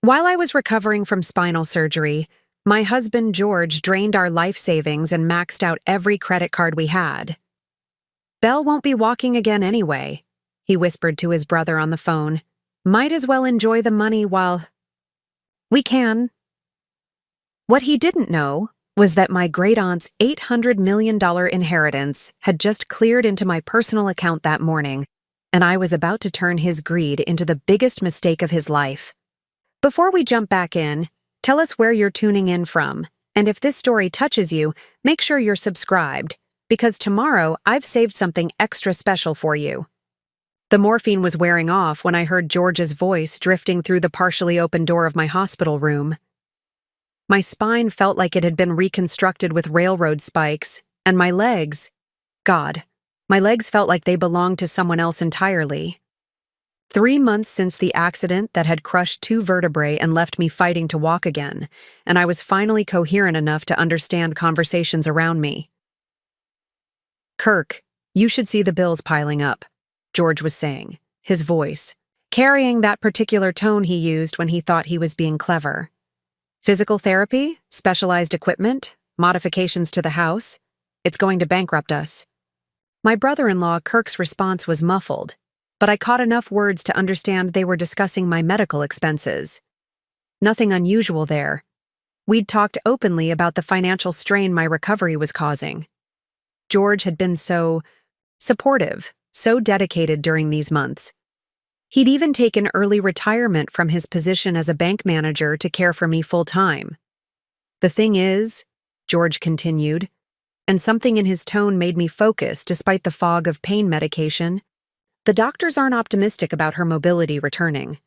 While I was recovering from spinal surgery, my husband George drained our life savings and maxed out every credit card we had. Belle won't be walking again anyway, he whispered to his brother on the phone. Might as well enjoy the money while we can. What he didn't know was that my great-aunt's $800 million inheritance had just cleared into my personal account that morning, and I was about to turn his greed into the biggest mistake of his life. Before we jump back in, tell us where you're tuning in from, and if this story touches you, make sure you're subscribed, because tomorrow I've saved something extra special for you. The morphine was wearing off when I heard George's voice drifting through the partially open door of my hospital room. My spine felt like it had been reconstructed with railroad spikes, and my legs felt like they belonged to someone else entirely. 3 months since the accident that had crushed 2 vertebrae and left me fighting to walk again, and I was finally coherent enough to understand conversations around me. Kirk, you should see the bills piling up, George was saying, his voice carrying that particular tone he used when he thought he was being clever. Physical therapy, specialized equipment, modifications to the house. It's going to bankrupt us. My brother-in-law Kirk's response was muffled, but I caught enough words to understand they were discussing my medical expenses. Nothing unusual there. We'd talked openly about the financial strain my recovery was causing. George had been so supportive, so dedicated during these months. He'd even taken early retirement from his position as a bank manager to care for me full-time. The thing is, George continued, and something in his tone made me focus despite the fog of pain medication, the doctors aren't optimistic about her mobility returning.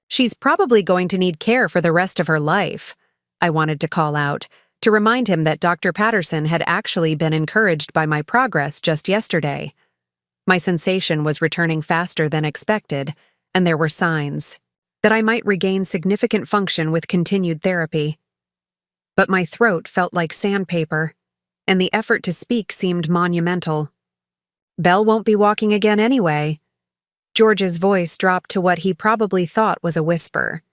She's probably going to need care for the rest of her life, I wanted to call out, to remind him that Dr. Patterson had actually been encouraged by my progress just yesterday. My sensation was returning faster than expected, and there were signs that I might regain significant function with continued therapy. But my throat felt like sandpaper, and the effort to speak seemed monumental. Belle won't be walking again anyway. George's voice dropped to what he probably thought was a whisper.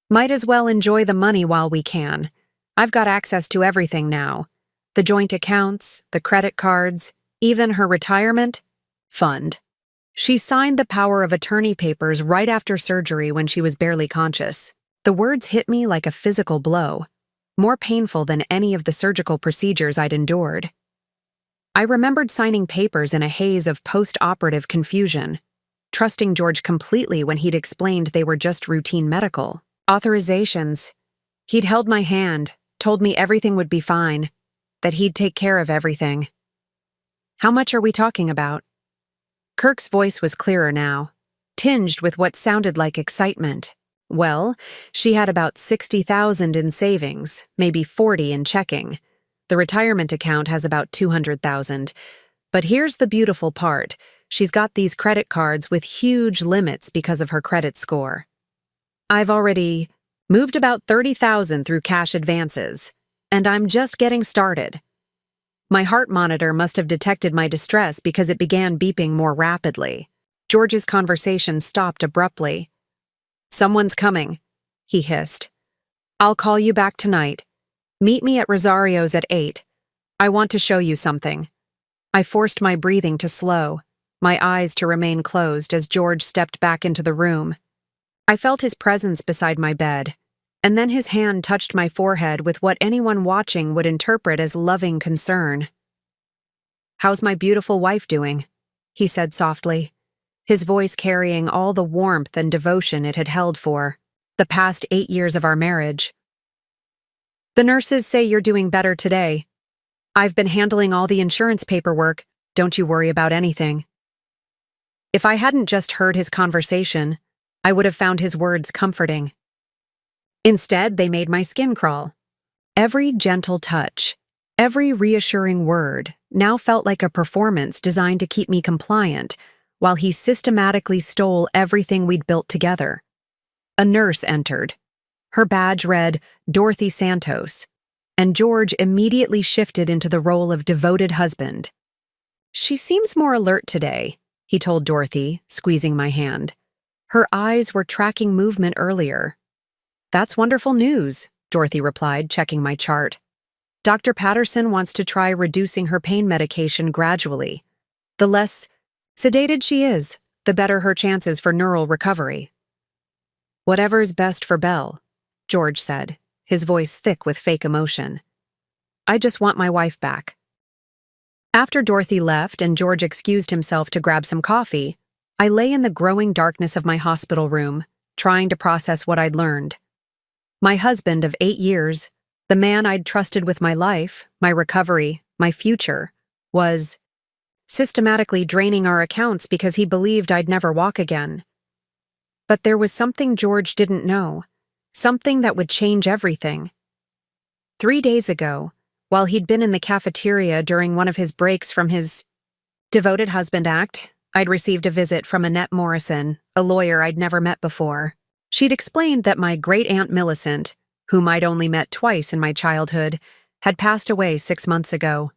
Might as well enjoy the money while we can. I've got access to everything now. The joint accounts, the credit cards, even her retirement fund. She signed the power of attorney papers right after surgery when she was barely conscious. The words hit me like a physical blow, more painful than any of the surgical procedures I'd endured. I remembered signing papers in a haze of post-operative confusion, trusting George completely when he'd explained they were just routine medical authorizations. He'd held my hand, told me everything would be fine, that he'd take care of everything. How much are we talking about? Kirk's voice was clearer now, tinged with what sounded like excitement. Well, she had about $60,000 in savings, maybe $40,000 in checking. The retirement account has about $200,000. But here's the beautiful part. She's got these credit cards with huge limits because of her credit score. I've already moved about $30,000 through cash advances, and I'm just getting started. My heart monitor must have detected my distress because it began beeping more rapidly. George's conversation stopped abruptly. Someone's coming, he hissed. I'll call you back tonight. Meet me at Rosario's at 8. I want to show you something. I forced my breathing to slow, my eyes to remain closed as George stepped back into the room. I felt his presence beside my bed, and then his hand touched my forehead with what anyone watching would interpret as loving concern. How's my beautiful wife doing? He said softly, his voice carrying all the warmth and devotion it had held for the past 8 years of our marriage. The nurses say you're doing better today. I've been handling all the insurance paperwork. Don't you worry about anything. If I hadn't just heard his conversation, I would have found his words comforting. Instead, they made my skin crawl. Every gentle touch, every reassuring word now felt like a performance designed to keep me compliant, while he systematically stole everything we'd built together. A nurse entered. Her badge read Dorothy Santos, and George immediately shifted into the role of devoted husband. She seems more alert today, he told Dorothy, squeezing my hand. Her eyes were tracking movement earlier. That's wonderful news, Dorothy replied, checking my chart. Dr. Patterson wants to try reducing her pain medication gradually. The less sedated she is, the better her chances for neural recovery. Whatever's best for Belle, George said, his voice thick with fake emotion. I just want my wife back. After Dorothy left and George excused himself to grab some coffee, I lay in the growing darkness of my hospital room, trying to process what I'd learned. My husband of 8 years, the man I'd trusted with my life, my recovery, my future, was systematically draining our accounts because he believed I'd never walk again. But there was something George didn't know, something that would change everything. 3 days ago, while he'd been in the cafeteria during one of his breaks from his devoted husband act, I'd received a visit from Annette Morrison, a lawyer I'd never met before. She'd explained that my great-aunt Millicent, whom I'd only met twice in my childhood, had passed away 6 months ago.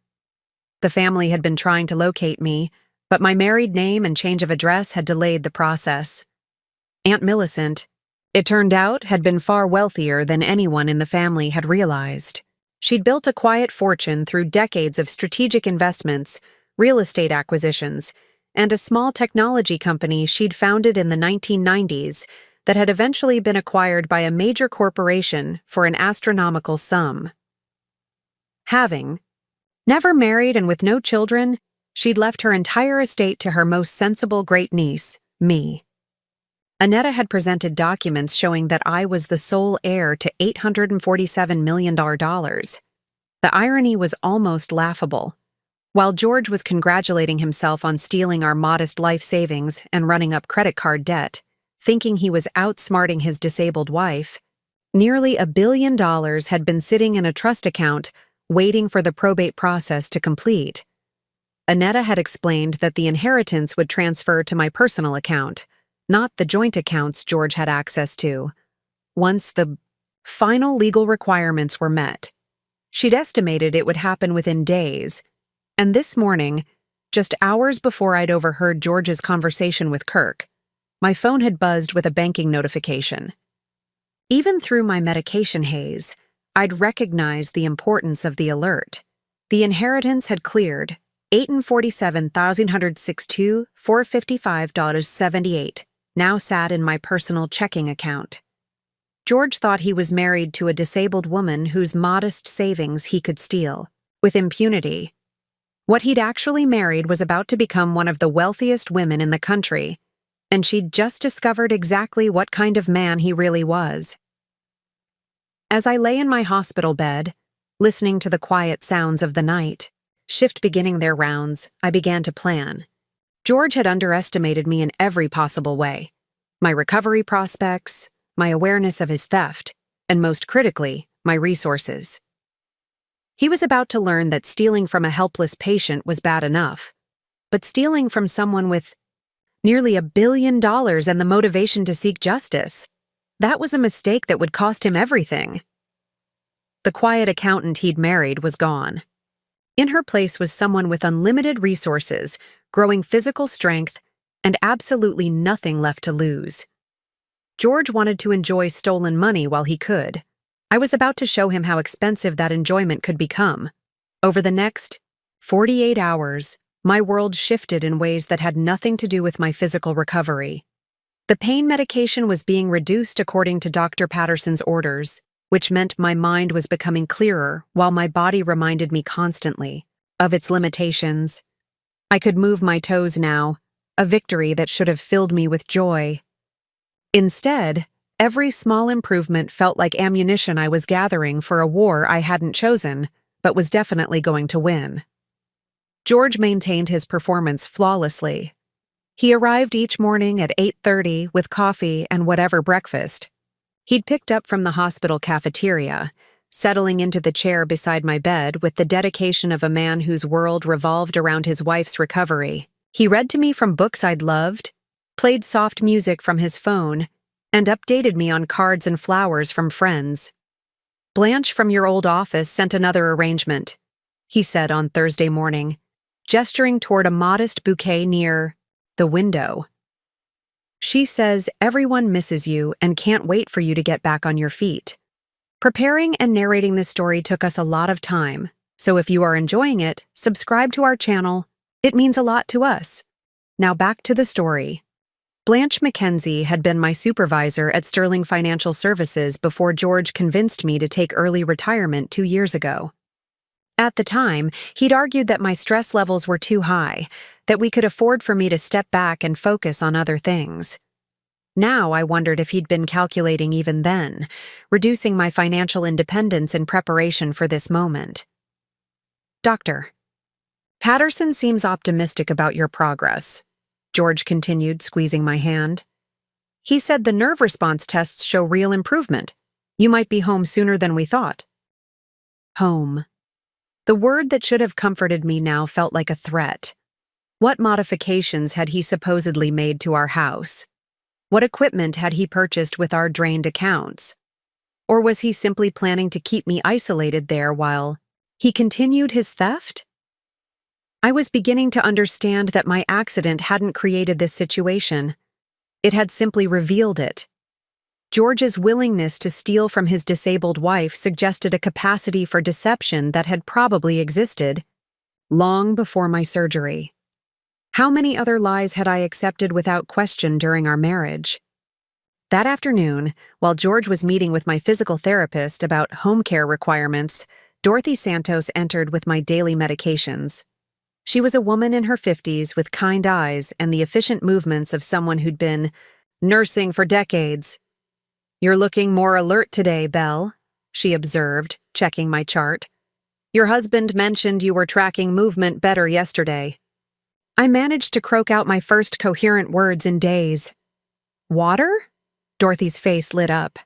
The family had been trying to locate me, but my married name and change of address had delayed the process. Aunt Millicent, it turned out, had been far wealthier than anyone in the family had realized. She'd built a quiet fortune through decades of strategic investments, real estate acquisitions, and a small technology company she'd founded in the 1990s that had eventually been acquired by a major corporation for an astronomical sum. Having never married and with no children, she'd left her entire estate to her most sensible great-niece, me. Annetta had presented documents showing that I was the sole heir to $847 million. The irony was almost laughable. While George was congratulating himself on stealing our modest life savings and running up credit card debt, thinking he was outsmarting his disabled wife, nearly $1 billion had been sitting in a trust account waiting for the probate process to complete. Annetta had explained that the inheritance would transfer to my personal account, not the joint accounts George had access to, once the final legal requirements were met. She'd estimated it would happen within days, and this morning, just hours before I'd overheard George's conversation with Kirk, my phone had buzzed with a banking notification. Even through my medication haze, I'd recognized the importance of the alert. The inheritance had cleared $847,455.78, now sat in my personal checking account. George thought he was married to a disabled woman whose modest savings he could steal, with impunity. What he'd actually married was about to become one of the wealthiest women in the country, and she'd just discovered exactly what kind of man he really was. As I lay in my hospital bed, listening to the quiet sounds of the night, shift beginning their rounds, I began to plan. George had underestimated me in every possible way. My recovery prospects, my awareness of his theft, and most critically, my resources. He was about to learn that stealing from a helpless patient was bad enough, but stealing from someone with nearly $1 billion and the motivation to seek justice, that was a mistake that would cost him everything. The quiet accountant he'd married was gone. In her place was someone with unlimited resources, growing physical strength, and absolutely nothing left to lose. George wanted to enjoy stolen money while he could. I was about to show him how expensive that enjoyment could become. Over the next 48 hours, my world shifted in ways that had nothing to do with my physical recovery. The pain medication was being reduced according to Dr. Patterson's orders, which meant my mind was becoming clearer while my body reminded me constantly of its limitations. I could move my toes now, a victory that should have filled me with joy. Instead, every small improvement felt like ammunition I was gathering for a war I hadn't chosen, but was definitely going to win. George maintained his performance flawlessly. He arrived each morning at 8:30 with coffee and whatever breakfast. He'd picked up from the hospital cafeteria, settling into the chair beside my bed with the dedication of a man whose world revolved around his wife's recovery. He read to me from books I'd loved, played soft music from his phone, and updated me on cards and flowers from friends. "Blanche from your old office sent another arrangement," he said on Thursday morning, gesturing toward a modest bouquet near the window. She says everyone misses you and can't wait for you to get back on your feet. Preparing and narrating this story took us a lot of time, so if you are enjoying it, subscribe to our channel. It means a lot to us. Now back to the story. Blanche McKenzie had been my supervisor at Sterling Financial Services before George convinced me to take early retirement 2 years ago. At the time, he'd argued that my stress levels were too high, that we could afford for me to step back and focus on other things. Now I wondered if he'd been calculating even then, reducing my financial independence in preparation for this moment. Doctor, Patterson seems optimistic about your progress, George continued, squeezing my hand. He said the nerve response tests show real improvement. You might be home sooner than we thought. Home. The word that should have comforted me now felt like a threat. What modifications had he supposedly made to our house? What equipment had he purchased with our drained accounts? Or was he simply planning to keep me isolated there while he continued his theft? I was beginning to understand that my accident hadn't created this situation. It had simply revealed it. George's willingness to steal from his disabled wife suggested a capacity for deception that had probably existed long before my surgery. How many other lies had I accepted without question during our marriage? That afternoon, while George was meeting with my physical therapist about home care requirements, Dorothy Santos entered with my daily medications. She was a woman in her 50s with kind eyes and the efficient movements of someone who'd been nursing for decades. "You're looking more alert today, Belle," she observed, checking my chart. "Your husband mentioned you were tracking movement better yesterday." I managed to croak out my first coherent words in days. "Water?" Dorothy's face lit up.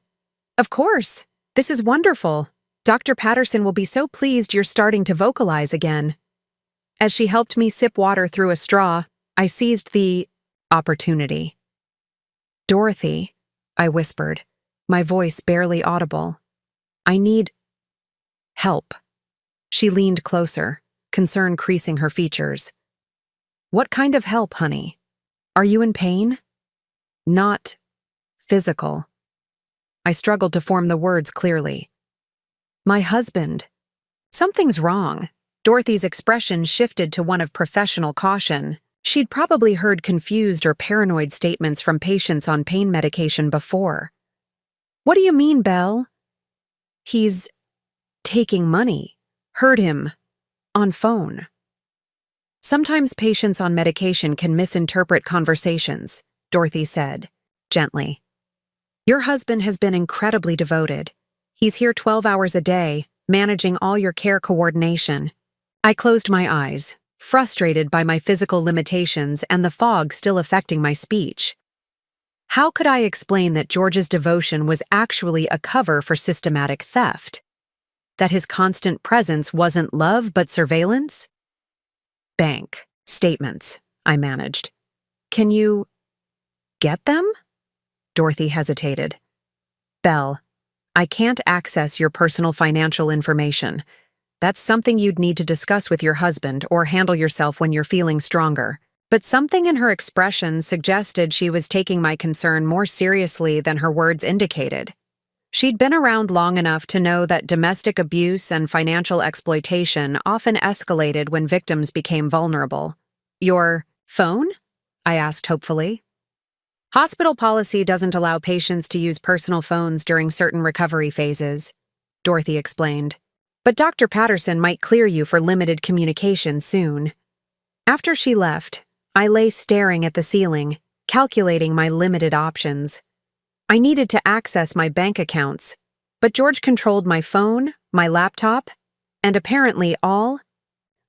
"Of course. This is wonderful. Dr. Patterson will be so pleased you're starting to vocalize again." As she helped me sip water through a straw, I seized the opportunity. "Dorothy," I whispered, my voice barely audible. "I need help." She leaned closer, concern creasing her features. "What kind of help, honey? Are you in pain?" "Not physical." I struggled to form the words clearly. "My husband." "Something's wrong." Dorothy's expression shifted to one of professional caution. She'd probably heard confused or paranoid statements from patients on pain medication before. "What do you mean, Belle?" "He's taking money. Heard him. On phone." "Sometimes patients on medication can misinterpret conversations," Dorothy said, gently. "Your husband has been incredibly devoted. He's here 12 hours a day, managing all your care coordination." I closed my eyes, frustrated by my physical limitations and the fog still affecting my speech. How could I explain that George's devotion was actually a cover for systematic theft? That his constant presence wasn't love but surveillance? "Bank statements," I managed. "Can you get them?" Dorothy hesitated. "Belle, I can't access your personal financial information. That's something you'd need to discuss with your husband or handle yourself when you're feeling stronger." But something in her expression suggested she was taking my concern more seriously than her words indicated. She'd been around long enough to know that domestic abuse and financial exploitation often escalated when victims became vulnerable. "Your phone?" I asked hopefully. "Hospital policy doesn't allow patients to use personal phones during certain recovery phases," Dorothy explained. "But Dr. Patterson might clear you for limited communication soon." After she left, I lay staring at the ceiling, calculating my limited options. I needed to access my bank accounts, but George controlled my phone, my laptop, and apparently all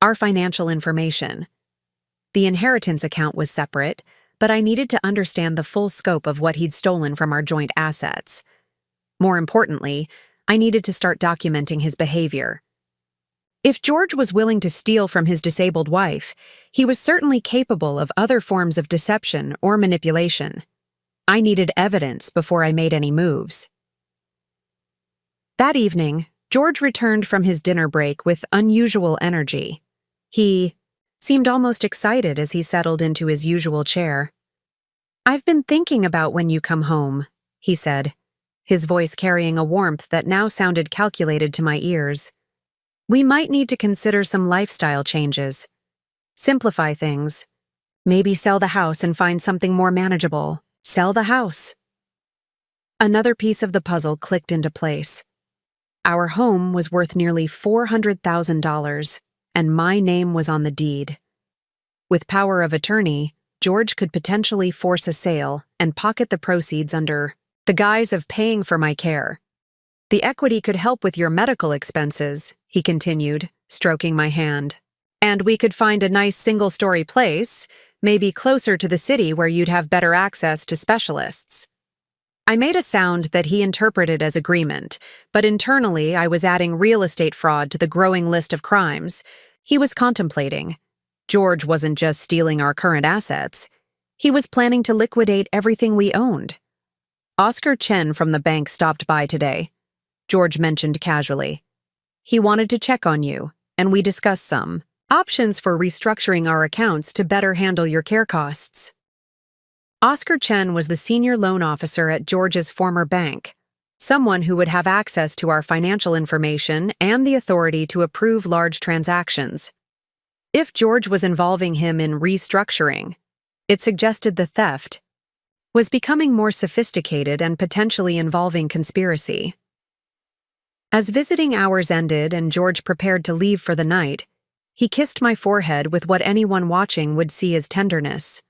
our financial information. The inheritance account was separate, but I needed to understand the full scope of what he'd stolen from our joint assets. More importantly, I needed to start documenting his behavior. If George was willing to steal from his disabled wife, he was certainly capable of other forms of deception or manipulation. I needed evidence before I made any moves. That evening, George returned from his dinner break with unusual energy. He seemed almost excited as he settled into his usual chair. "I've been thinking about when you come home," he said, his voice carrying a warmth that now sounded calculated to my ears. "We might need to consider some lifestyle changes. Simplify things. Maybe sell the house and find something more manageable. Sell the house." Another piece of the puzzle clicked into place. Our home was worth nearly $400,000, and my name was on the deed. With power of attorney, George could potentially force a sale and pocket the proceeds under the guise of paying for my care. "The equity could help with your medical expenses," he continued, stroking my hand. "And we could find a nice single-story place, maybe closer to the city where you'd have better access to specialists." I made a sound that he interpreted as agreement, but internally I was adding real estate fraud to the growing list of crimes he was contemplating. George wasn't just stealing our current assets. He was planning to liquidate everything we owned. "Oscar Chen from the bank stopped by today," George mentioned casually. "He wanted to check on you, and we discussed some options for restructuring our accounts to better handle your care costs." Oscar Chen was the senior loan officer at George's former bank, someone who would have access to our financial information and the authority to approve large transactions. If George was involving him in restructuring, it suggested the theft was becoming more sophisticated and potentially involving conspiracy. As visiting hours ended and George prepared to leave for the night, he kissed my forehead with what anyone watching would see as tenderness.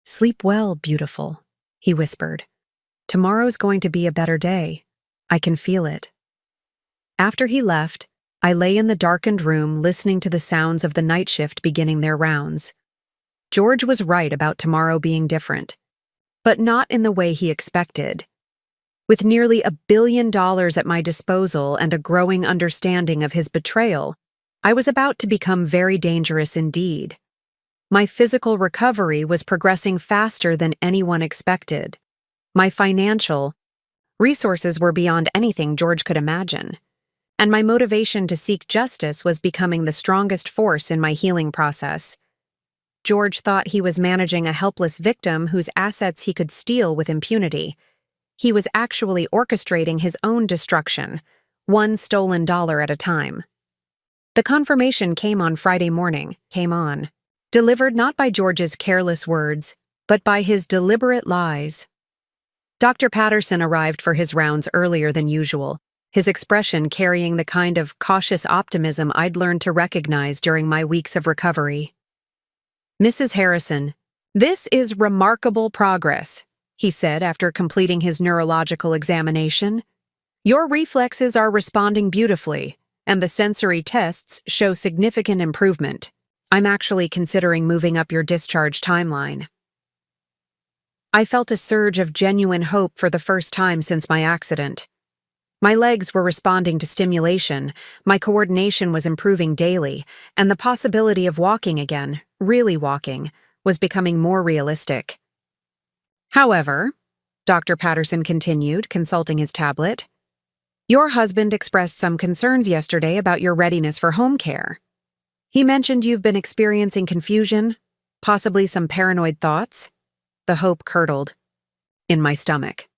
"Sleep well, beautiful," he whispered. "Tomorrow's going to be a better day. I can feel it." After he left, I lay in the darkened room listening to the sounds of the night shift beginning their rounds. George was right about tomorrow being different, but not in the way he expected. With nearly $1 billion at my disposal and a growing understanding of his betrayal, I was about to become very dangerous indeed. My physical recovery was progressing faster than anyone expected. My financial resources were beyond anything George could imagine, and my motivation to seek justice was becoming the strongest force in my healing process. George thought he was managing a helpless victim whose assets he could steal with impunity. He was actually orchestrating his own destruction, one stolen dollar at a time. The confirmation came on Friday morning, delivered not by George's careless words, but by his deliberate lies. Dr. Patterson arrived for his rounds earlier than usual, his expression carrying the kind of cautious optimism I'd learned to recognize during my weeks of recovery. "Mrs. Harrison, this is remarkable progress," he said after completing his neurological examination. "Your reflexes are responding beautifully, and the sensory tests show significant improvement. I'm actually considering moving up your discharge timeline." I felt a surge of genuine hope for the first time since my accident. My legs were responding to stimulation, my coordination was improving daily, and the possibility of walking again, really walking, was becoming more realistic. "However," Dr. Patterson continued, consulting his tablet, "your husband expressed some concerns yesterday about your readiness for home care. He mentioned you've been experiencing confusion, possibly some paranoid thoughts." The hope curdled in my stomach.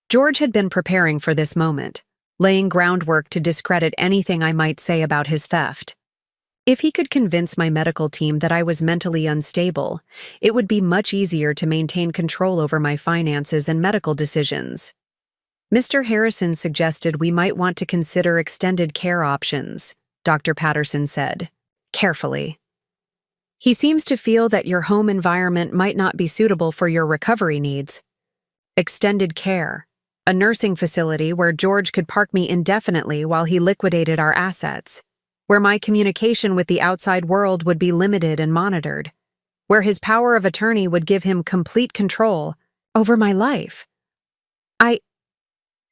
George had been preparing for this moment, laying groundwork to discredit anything I might say about his theft. If he could convince my medical team that I was mentally unstable, it would be much easier to maintain control over my finances and medical decisions. Mr. Harrison suggested we might want to consider extended care options, Dr. Patterson said, carefully. "He seems to feel that your home environment might not be suitable for your recovery needs. Extended care, a nursing facility where George could park me indefinitely while he liquidated our assets, where my communication with the outside world would be limited and monitored, where his power of attorney would give him complete control over my life." "I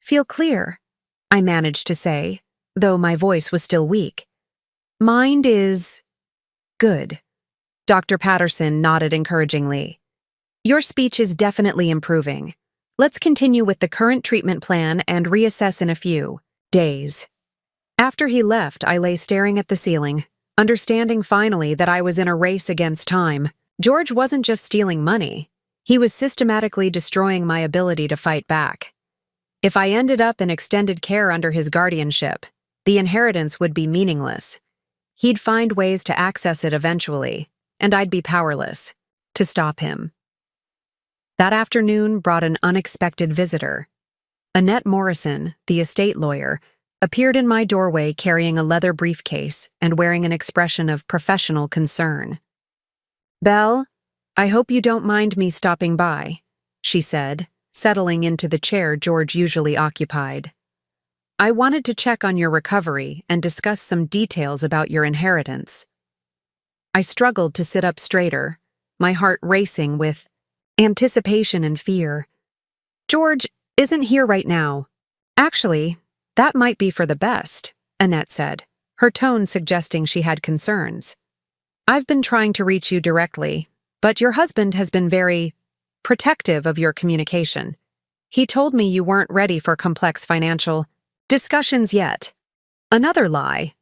feel clear," I managed to say, though my voice was still weak. "Mind is good." Dr. Patterson nodded encouragingly. "Your speech is definitely improving. Let's continue with the current treatment plan and reassess in a few days." After he left, I lay staring at the ceiling, understanding finally that I was in a race against time. George wasn't just stealing money. He was systematically destroying my ability to fight back. If I ended up in extended care under his guardianship, the inheritance would be meaningless. He'd find ways to access it eventually, and I'd be powerless to stop him. That afternoon brought an unexpected visitor. Annette Morrison, the estate lawyer, appeared in my doorway carrying a leather briefcase and wearing an expression of professional concern. "Belle, I hope you don't mind me stopping by," she said, settling into the chair George usually occupied. "I wanted to check on your recovery and discuss some details about your inheritance." I struggled to sit up straighter, my heart racing with anticipation and fear. "George isn't here right now. Actually, that might be for the best," Annette said, her tone suggesting she had concerns. "I've been trying to reach you directly, but your husband has been very protective of your communication. He told me you weren't ready for complex financial discussions yet." Another lie.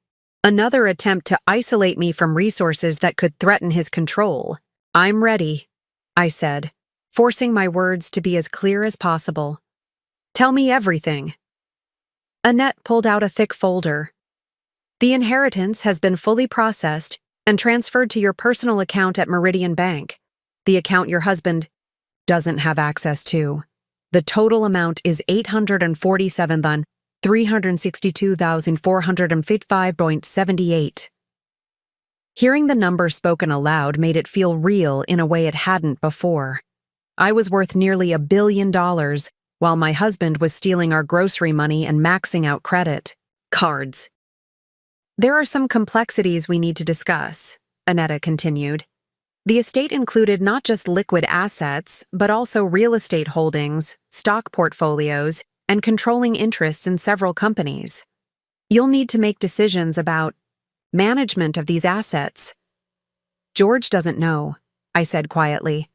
Another attempt to isolate me from resources that could threaten his control. "I'm ready," I said, forcing my words to be as clear as possible. "Tell me everything." Annette pulled out a thick folder. "The inheritance has been fully processed and transferred to your personal account at Meridian Bank, the account your husband doesn't have access to. The total amount is $847,362,455.78. Hearing the number spoken aloud made it feel real in a way it hadn't before. I was worth nearly $1 billion, while my husband was stealing our grocery money and maxing out credit cards. "There are some complexities we need to discuss," Annetta continued. "The estate included not just liquid assets, but also real estate holdings, stock portfolios, and controlling interests in several companies. You'll need to make decisions about management of these assets." "George doesn't know," I said quietly.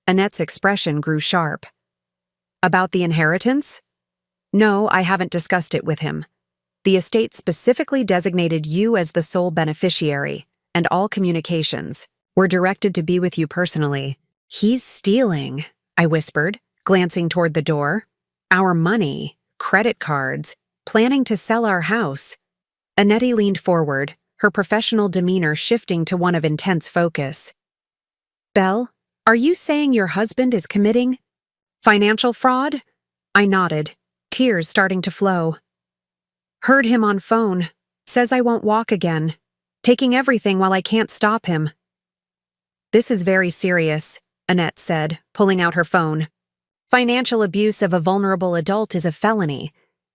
Annette's expression grew sharp. "About the inheritance?" "No, I haven't discussed it with him. The estate specifically designated you as the sole beneficiary, and all communications were directed to be with you personally." "He's stealing," I whispered, glancing toward the door. "Our money, credit cards, planning to sell our house." Annette leaned forward, her professional demeanor shifting to one of intense focus. "Belle, are you saying your husband is committing financial fraud?" I nodded, tears starting to flow. "Heard him on phone. Says I won't walk again. Taking everything while I can't stop him." "This is very serious," Annette said, pulling out her phone. "Financial abuse of a vulnerable adult is a felony,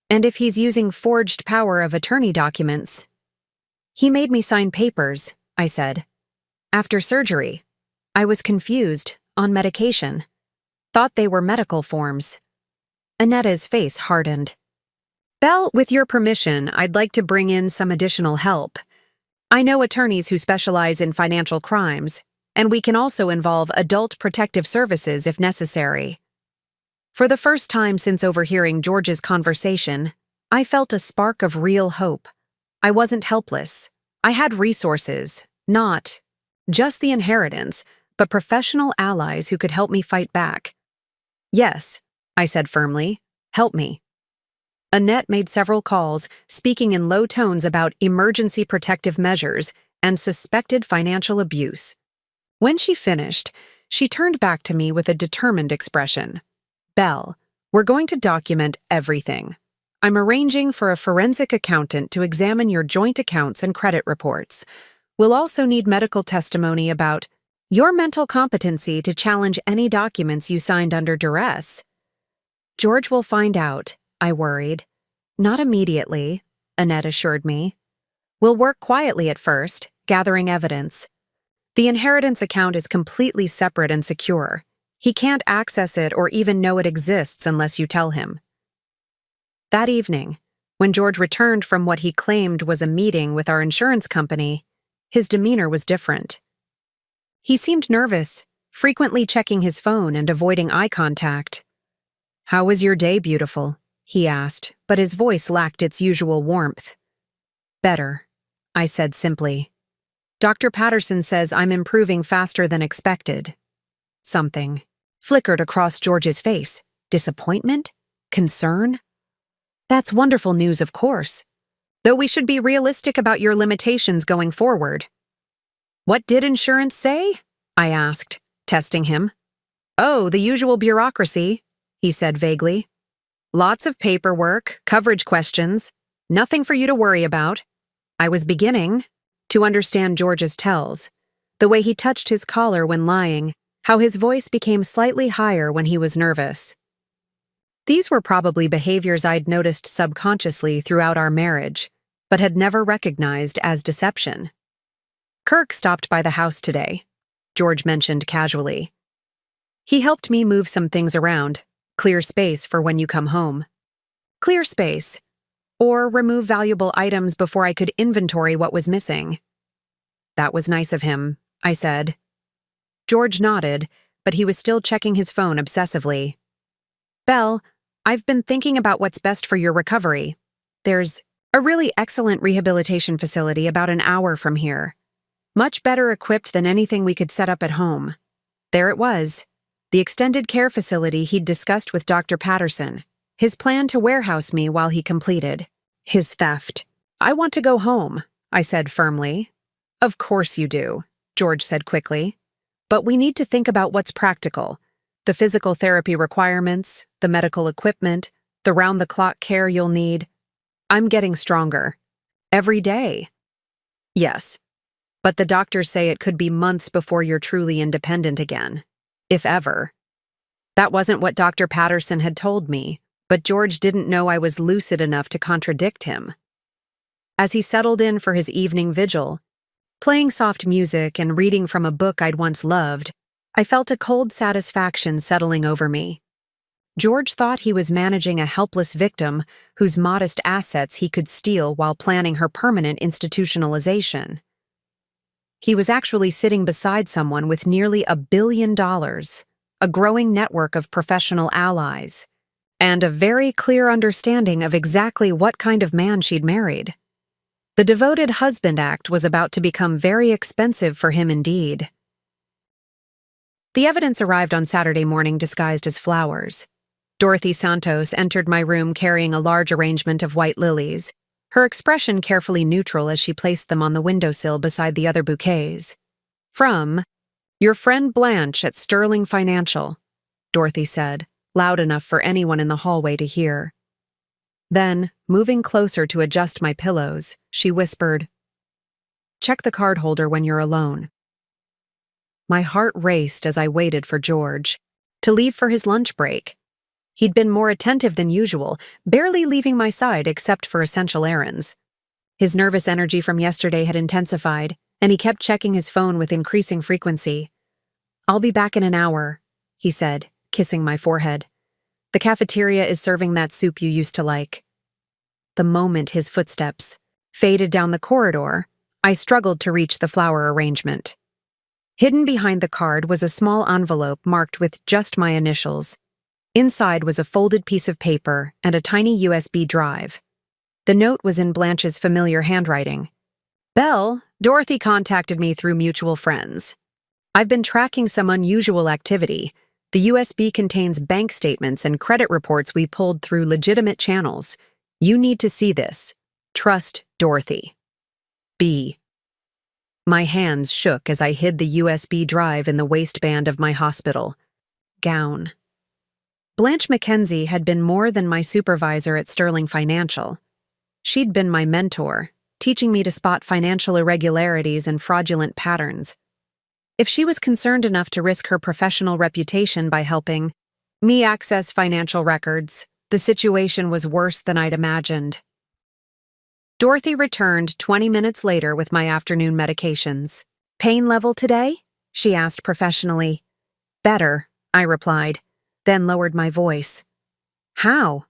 and if he's using forged power of attorney documents—" "He made me sign papers," I said. "After surgery. I was confused, on medication. Thought they were medical forms." Annetta's face hardened. "Belle, with your permission, I'd like to bring in some additional help. I know attorneys who specialize in financial crimes, and we can also involve adult protective services if necessary." For the first time since overhearing George's conversation, I felt a spark of real hope. I wasn't helpless. I had resources, not just the inheritance, but professional allies who could help me fight back. "Yes," I said firmly, "help me." Annette made several calls, speaking in low tones about emergency protective measures and suspected financial abuse. When she finished, she turned back to me with a determined expression. "Belle, we're going to document everything. I'm arranging for a forensic accountant to examine your joint accounts and credit reports. We'll also need medical testimony about your mental competency to challenge any documents you signed under duress." "George will find out," I worried. "Not immediately," Annette assured me. "We'll work quietly at first, gathering evidence. The inheritance account is completely separate and secure. He can't access it or even know it exists unless you tell him." That evening, when George returned from what he claimed was a meeting with our insurance company, his demeanor was different. He seemed nervous, frequently checking his phone and avoiding eye contact. "How was your day, beautiful?" he asked, but his voice lacked its usual warmth. "Better," I said simply. "Dr. Patterson says I'm improving faster than expected. Something." flickered across George's face. Disappointment? Concern? That's wonderful news, of course. Though we should be realistic about your limitations going forward. What did insurance say? I asked, testing him. Oh, the usual bureaucracy, he said vaguely. Lots of paperwork, coverage questions, nothing for you to worry about. I was beginning to understand George's tells, the way he touched his collar when lying, how his voice became slightly higher when he was nervous. These were probably behaviors I'd noticed subconsciously throughout our marriage, but had never recognized as deception. Kirk stopped by the house today, George mentioned casually. He helped me move some things around, clear space for when you come home. Clear space, or remove valuable items before I could inventory what was missing. That was nice of him, I said. George nodded, but he was still checking his phone obsessively. Belle, I've been thinking about what's best for your recovery. There's a really excellent rehabilitation facility about an hour from here. Much better equipped than anything we could set up at home. There it was, the extended care facility he'd discussed with Dr. Patterson, his plan to warehouse me while he completed his theft. I want to go home, I said firmly. Of course you do, George said quickly. But we need to think about what's practical. The physical therapy requirements, the medical equipment, the round-the-clock care you'll need. I'm getting stronger. Every day. Yes. But the doctors say it could be months before you're truly independent again. If ever. That wasn't what Dr. Patterson had told me, but George didn't know I was lucid enough to contradict him. As he settled in for his evening vigil, playing soft music and reading from a book I'd once loved, I felt a cold satisfaction settling over me. George thought he was managing a helpless victim whose modest assets he could steal while planning her permanent institutionalization. He was actually sitting beside someone with nearly $1 billion, a growing network of professional allies, and a very clear understanding of exactly what kind of man she'd married. The devoted husband act was about to become very expensive for him indeed. The evidence arrived on Saturday morning disguised as flowers. Dorothy Santos entered my room carrying a large arrangement of white lilies, her expression carefully neutral as she placed them on the windowsill beside the other bouquets. From your friend Blanche at Sterling Financial, Dorothy said, loud enough for anyone in the hallway to hear. Then, moving closer to adjust my pillows, she whispered, "Check the card holder when you're alone." My heart raced as I waited for George to leave for his lunch break. He'd been more attentive than usual, barely leaving my side except for essential errands. His nervous energy from yesterday had intensified, and he kept checking his phone with increasing frequency. "I'll be back in an hour," he said, kissing my forehead. "The cafeteria is serving that soup you used to like." The moment his footsteps faded down the corridor, I struggled to reach the flower arrangement. Hidden behind the card was a small envelope marked with just my initials. Inside was a folded piece of paper and a tiny USB drive. The note was in Blanche's familiar handwriting. "Belle, Dorothy contacted me through mutual friends. I've been tracking some unusual activity. The USB contains bank statements and credit reports we pulled through legitimate channels. You need to see this. Trust Dorothy. B." My hands shook as I hid the USB drive in the waistband of my hospital gown. Blanche Mackenzie had been more than my supervisor at Sterling Financial. She'd been my mentor, teaching me to spot financial irregularities and fraudulent patterns. If she was concerned enough to risk her professional reputation by helping me access financial records, the situation was worse than I'd imagined. Dorothy returned 20 minutes later with my afternoon medications. "Pain level today?" she asked professionally. "Better," I replied, then lowered my voice. "How?"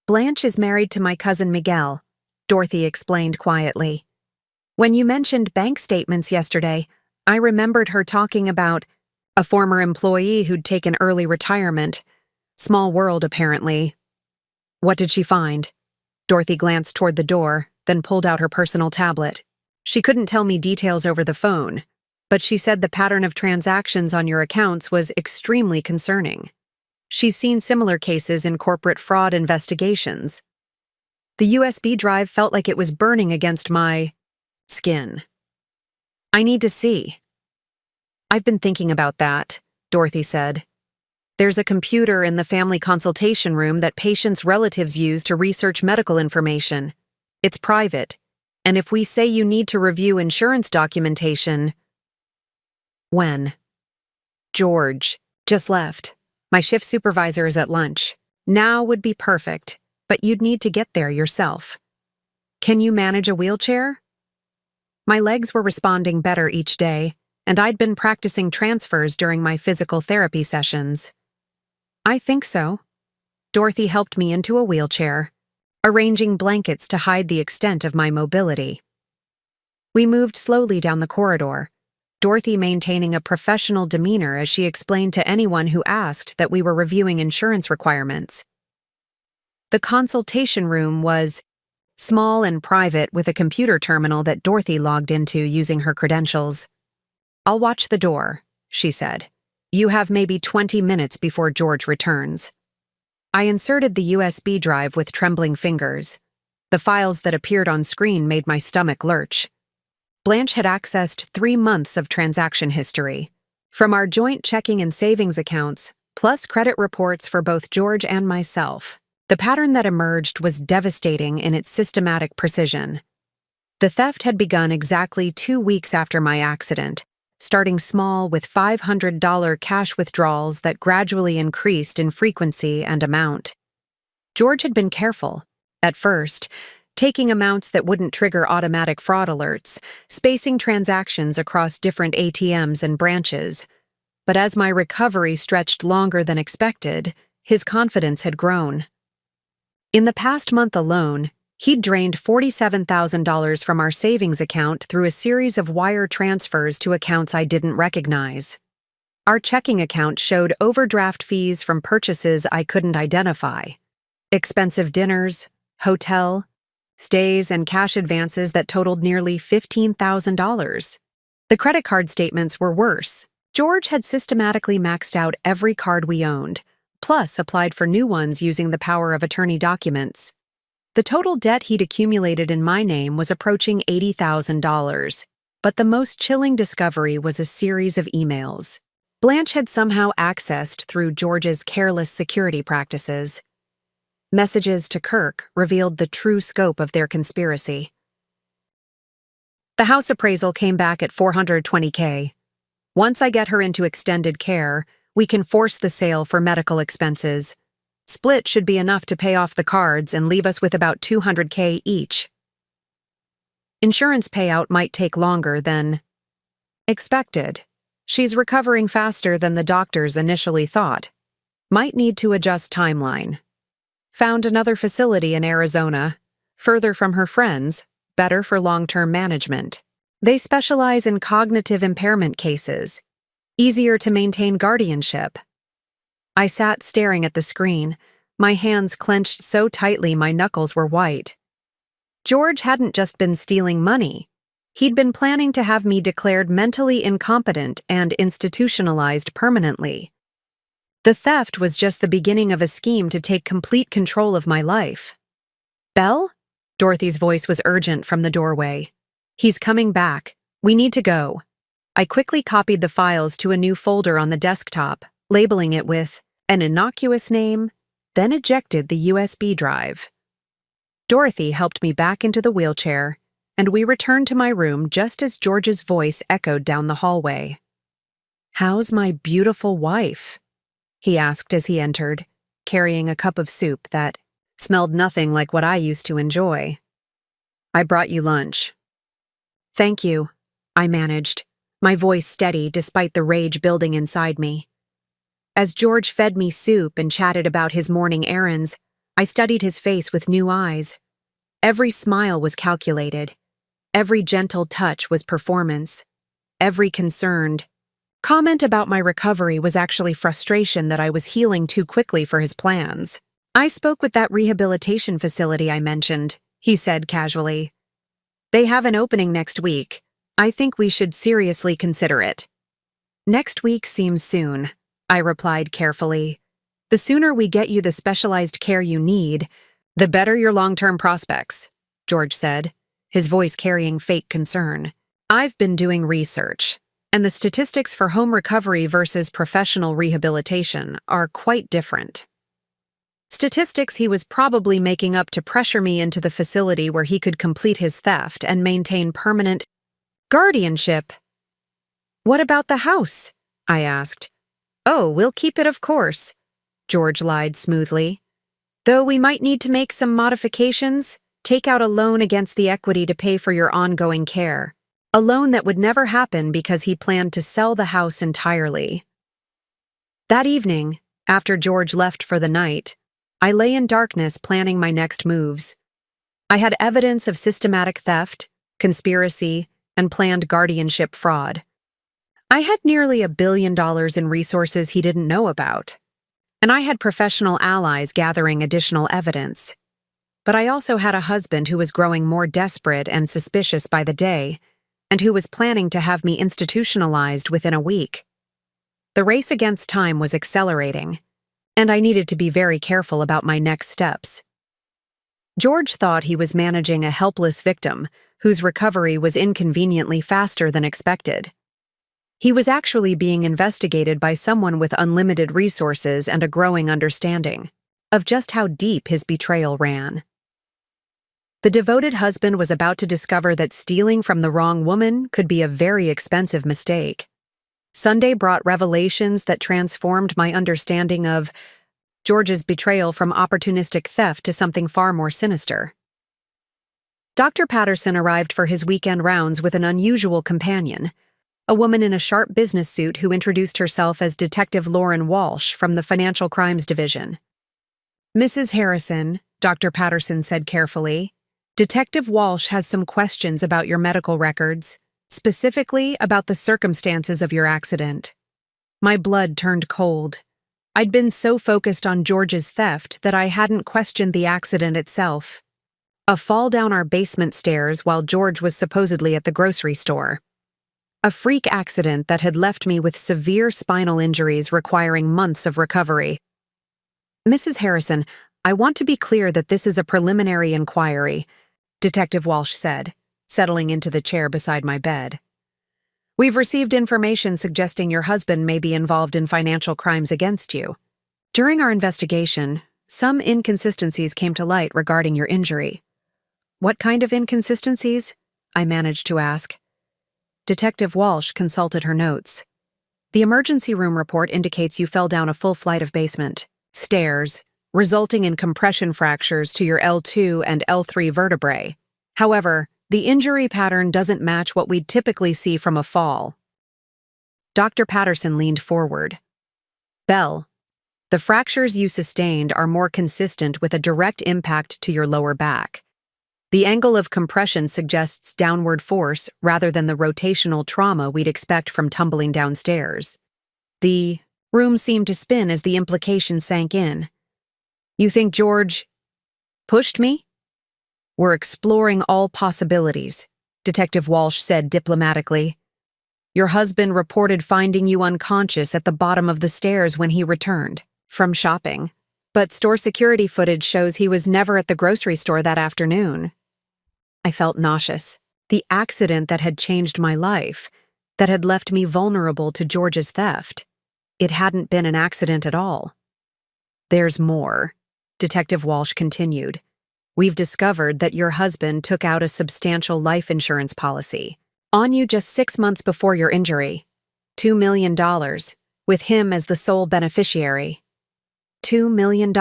"Blanche is married to my cousin Miguel," Dorothy explained quietly. "When you mentioned bank statements yesterday, I remembered her talking about a former employee who'd taken early retirement. Small world, apparently." "What did she find?" Dorothy glanced toward the door, then pulled out her personal tablet. She couldn't tell me details over the phone, but she said the pattern of transactions on your accounts was extremely concerning. She's seen similar cases in corporate fraud investigations. The USB drive felt like it was burning against my skin. I need to see. I've been thinking about that, Dorothy said. There's a computer in the family consultation room that patients' relatives use to research medical information. It's private, and if we say you need to review insurance documentation... When? George. Just left. My shift supervisor is at lunch. Now would be perfect, but you'd need to get there yourself. Can you manage a wheelchair? My legs were responding better each day, and I'd been practicing transfers during my physical therapy sessions. I think so. Dorothy helped me into a wheelchair, arranging blankets to hide the extent of my mobility. We moved slowly down the corridor, Dorothy maintaining a professional demeanor as she explained to anyone who asked that we were reviewing insurance requirements. The consultation room was small and private with a computer terminal that Dorothy logged into using her credentials. I'll watch the door, she said. You have maybe 20 minutes before George returns. I inserted the USB drive with trembling fingers. The files that appeared on screen made my stomach lurch. Blanche had accessed 3 months of transaction history, from our joint checking and savings accounts, plus credit reports for both George and myself. The pattern that emerged was devastating in its systematic precision. The theft had begun exactly 2 weeks after my accident, starting small with $500 cash withdrawals that gradually increased in frequency and amount. George had been careful, at first, taking amounts that wouldn't trigger automatic fraud alerts, spacing transactions across different ATMs and branches. But as my recovery stretched longer than expected, his confidence had grown. In the past month alone, he'd drained $47,000 from our savings account through a series of wire transfers to accounts I didn't recognize. Our checking account showed overdraft fees from purchases I couldn't identify, expensive dinners, hotel stays, and cash advances that totaled nearly $15,000. The credit card statements were worse. George had systematically maxed out every card we owned, plus applied for new ones using the power of attorney documents. The total debt he'd accumulated in my name was approaching $80,000, but the most chilling discovery was a series of emails. Blanche had somehow accessed through George's careless security practices. Messages to Kirk revealed the true scope of their conspiracy. The house appraisal came back at $420K. Once I get her into extended care, we can force the sale for medical expenses. Split should be enough to pay off the cards and leave us with about $200K each. Insurance payout might take longer than expected. She's recovering faster than the doctors initially thought. Might need to adjust timeline. Found another facility in Arizona, further from her friends, better for long-term management. They specialize in cognitive impairment cases. Easier to maintain guardianship. I sat staring at the screen, my hands clenched so tightly my knuckles were white. George hadn't just been stealing money. He'd been planning to have me declared mentally incompetent and institutionalized permanently. The theft was just the beginning of a scheme to take complete control of my life. Belle? Dorothy's voice was urgent from the doorway. He's coming back. We need to go. I quickly copied the files to a new folder on the desktop, labeling it with an innocuous name, then ejected the USB drive. Dorothy helped me back into the wheelchair, and we returned to my room just as George's voice echoed down the hallway. "How's my beautiful wife?" he asked as he entered, carrying a cup of soup that smelled nothing like what I used to enjoy. "I brought you lunch." "Thank you," I managed, my voice steady despite the rage building inside me. As George fed me soup and chatted about his morning errands, I studied his face with new eyes. Every smile was calculated. Every gentle touch was performance. Every concerned comment about my recovery was actually frustration that I was healing too quickly for his plans. "I spoke with that rehabilitation facility I mentioned," he said casually. "They have an opening next week. I think we should seriously consider it. Next week seems soon, I replied carefully. The sooner we get you the specialized care you need, the better your long-term prospects, George said, his voice carrying fake concern. I've been doing research, and the statistics for home recovery versus professional rehabilitation are quite different. Statistics he was probably making up to pressure me into the facility where he could complete his theft and maintain permanent guardianship. What about the house? I asked. Oh, we'll keep it, of course, George lied smoothly. Though we might need to make some modifications, take out a loan against the equity to pay for your ongoing care. A loan that would never happen because he planned to sell the house entirely. That evening, after George left for the night, I lay in darkness planning my next moves. I had evidence of systematic theft, conspiracy, and planned guardianship fraud. I had nearly $1 billion in resources he didn't know about, and I had professional allies gathering additional evidence. But I also had a husband who was growing more desperate and suspicious by the day, and who was planning to have me institutionalized within a week. The race against time was accelerating, and I needed to be very careful about my next steps. George thought he was managing a helpless victim whose recovery was inconveniently faster than expected. He was actually being investigated by someone with unlimited resources and a growing understanding of just how deep his betrayal ran. The devoted husband was about to discover that stealing from the wrong woman could be a very expensive mistake. Sunday brought revelations that transformed my understanding of George's betrayal from opportunistic theft to something far more sinister. Dr. Patterson arrived for his weekend rounds with an unusual companion, a woman in a sharp business suit who introduced herself as Detective Lauren Walsh from the Financial Crimes Division. Mrs. Harrison, Dr. Patterson said carefully, Detective Walsh has some questions about your medical records, specifically about the circumstances of your accident. My blood turned cold. I'd been so focused on George's theft that I hadn't questioned the accident itself. A fall down our basement stairs while George was supposedly at the grocery store. A freak accident that had left me with severe spinal injuries requiring months of recovery. Mrs. Harrison, I want to be clear that this is a preliminary inquiry, Detective Walsh said, settling into the chair beside my bed. We've received information suggesting your husband may be involved in financial crimes against you. During our investigation, some inconsistencies came to light regarding your injury. What kind of inconsistencies? I managed to ask. Detective Walsh consulted her notes. The emergency room report indicates you fell down a full flight of basement stairs, resulting in compression fractures to your L2 and L3 vertebrae. However, the injury pattern doesn't match what we'd typically see from a fall. Dr. Patterson leaned forward. Bell, the fractures you sustained are more consistent with a direct impact to your lower back. The angle of compression suggests downward force rather than the rotational trauma we'd expect from tumbling downstairs. The room seemed to spin as the implication sank in. You think George pushed me? We're exploring all possibilities, Detective Walsh said diplomatically. Your husband reported finding you unconscious at the bottom of the stairs when he returned from shopping, but store security footage shows he was never at the grocery store that afternoon. I felt nauseous. The accident that had changed my life, that had left me vulnerable to George's theft. It hadn't been an accident at all. There's more, Detective Walsh continued. We've discovered that your husband took out a substantial life insurance policy on you just 6 months before your injury. $2 million, with him as the sole beneficiary. $2 million.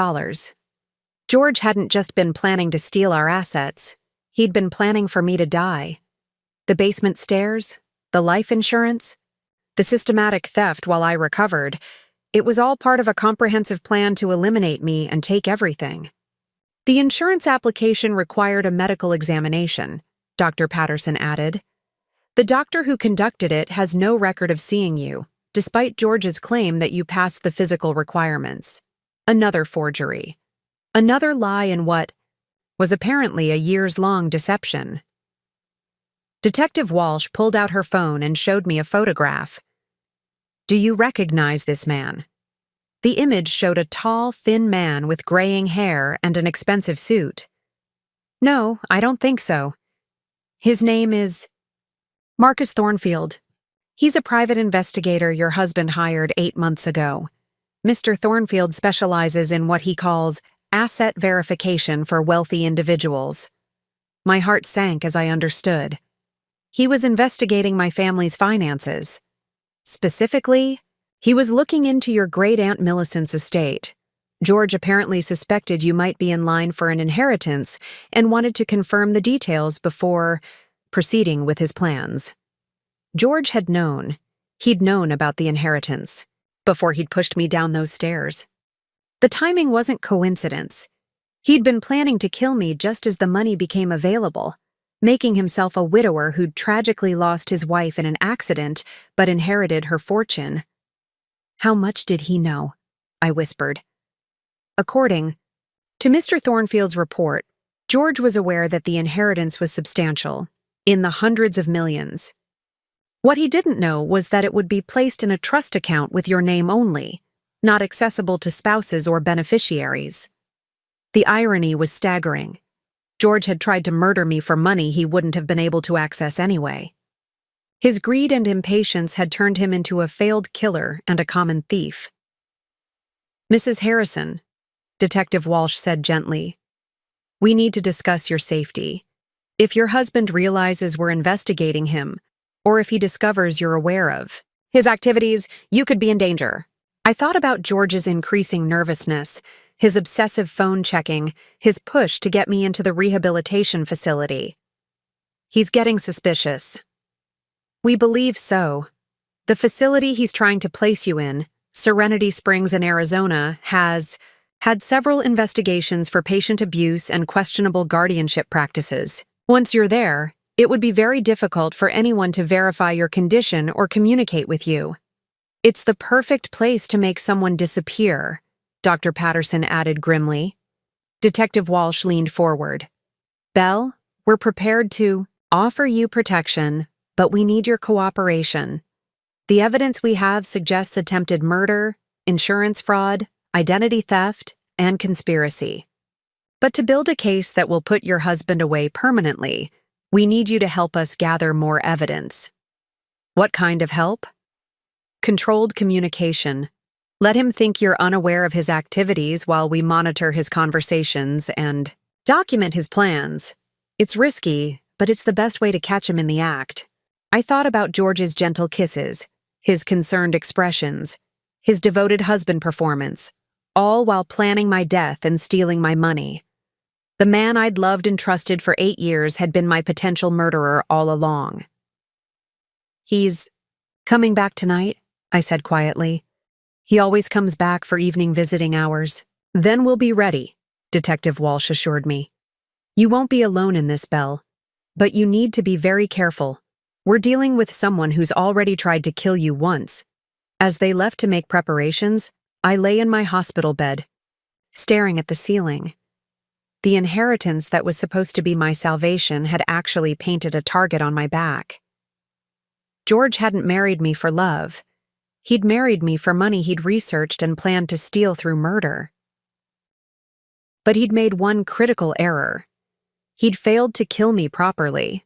George hadn't just been planning to steal our assets. He'd been planning for me to die. The basement stairs, the life insurance, the systematic theft while I recovered, it was all part of a comprehensive plan to eliminate me and take everything. The insurance application required a medical examination, Dr. Patterson added. The doctor who conducted it has no record of seeing you, despite George's claim that you passed the physical requirements. Another forgery. Another lie in what was apparently a years-long deception. Detective Walsh pulled out her phone and showed me a photograph. "Do you recognize this man?" The image showed a tall, thin man with graying hair and an expensive suit. "No, I don't think so. His name is Marcus Thornfield. He's a private investigator your husband hired 8 months ago. Mr. Thornfield specializes in what he calls asset verification for wealthy individuals." My heart sank as I understood. He was investigating my family's finances. Specifically, he was looking into your great-aunt Millicent's estate. George apparently suspected you might be in line for an inheritance and wanted to confirm the details before proceeding with his plans. George had known. He'd known about the inheritance before he'd pushed me down those stairs. The timing wasn't coincidence. He'd been planning to kill me just as the money became available, making himself a widower who'd tragically lost his wife in an accident but inherited her fortune. "How much did he know?" I whispered. According to Mr. Thornfield's report, George was aware that the inheritance was substantial, in the hundreds of millions. What he didn't know was that it would be placed in a trust account with your name only, not accessible to spouses or beneficiaries. The irony was staggering. George had tried to murder me for money he wouldn't have been able to access anyway. His greed and impatience had turned him into a failed killer and a common thief. "Mrs. Harrison," Detective Walsh said gently, "we need to discuss your safety. If your husband realizes we're investigating him, or if he discovers you're aware of his activities, you could be in danger." I thought about George's increasing nervousness, his obsessive phone checking, his push to get me into the rehabilitation facility. "He's getting suspicious." "We believe so. The facility he's trying to place you in, Serenity Springs in Arizona, has had several investigations for patient abuse and questionable guardianship practices. Once you're there, it would be very difficult for anyone to verify your condition or communicate with you. It's the perfect place to make someone disappear," Dr. Patterson added grimly. Detective Walsh leaned forward. "Belle, we're prepared to offer you protection, but we need your cooperation. The evidence we have suggests attempted murder, insurance fraud, identity theft, and conspiracy. But to build a case that will put your husband away permanently, we need you to help us gather more evidence." "What kind of help?" "Controlled communication. Let him think you're unaware of his activities while we monitor his conversations and document his plans. It's risky, but it's the best way to catch him in the act." I thought about George's gentle kisses, his concerned expressions, his devoted husband performance, all while planning my death and stealing my money. The man I'd loved and trusted for 8 years had been my potential murderer all along. "He's coming back tonight," I said quietly. "He always comes back for evening visiting hours." "Then we'll be ready," Detective Walsh assured me. "You won't be alone in this, Belle. But you need to be very careful. We're dealing with someone who's already tried to kill you once." As they left to make preparations, I lay in my hospital bed, staring at the ceiling. The inheritance that was supposed to be my salvation had actually painted a target on my back. George hadn't married me for love. He'd married me for money he'd researched and planned to steal through murder. But he'd made one critical error. He'd failed to kill me properly.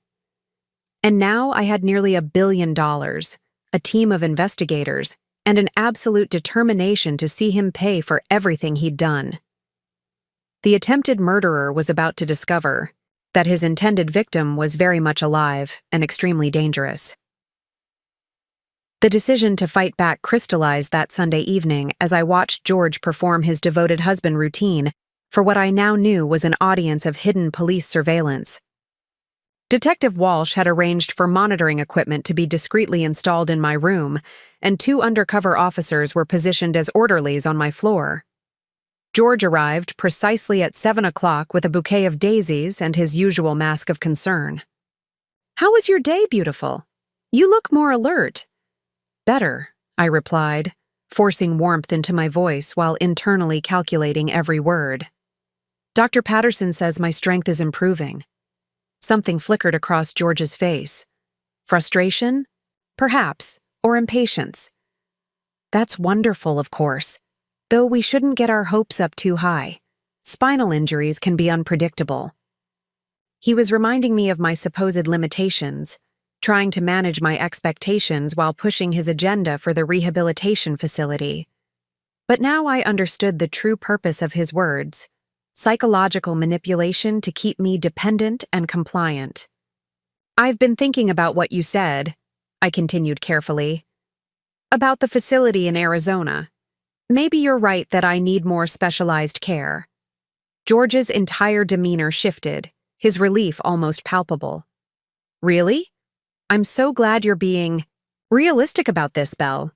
And now I had nearly $1 billion, a team of investigators, and an absolute determination to see him pay for everything he'd done. The attempted murderer was about to discover that his intended victim was very much alive and extremely dangerous. The decision to fight back crystallized that Sunday evening as I watched George perform his devoted husband routine for what I now knew was an audience of hidden police surveillance. Detective Walsh had arranged for monitoring equipment to be discreetly installed in my room, and 2 undercover officers were positioned as orderlies on my floor. George arrived precisely at 7 o'clock with a bouquet of daisies and his usual mask of concern. "How was your day, beautiful? You look more alert." "Better," I replied, forcing warmth into my voice while internally calculating every word. "Dr. Patterson says my strength is improving." Something flickered across George's face. Frustration? Perhaps, or impatience. That's wonderful, of course, though we shouldn't get our hopes up too high. Spinal injuries can be unpredictable. He was reminding me of my supposed limitations, trying to manage my expectations while pushing his agenda for the rehabilitation facility. But now I understood the true purpose of his words: psychological manipulation to keep me dependent and compliant. I've been thinking about what you said, I continued carefully, about the facility in Arizona. Maybe you're right that I need more specialized care. George's entire demeanor shifted, his relief almost palpable. Really? I'm so glad you're being realistic about this, Belle.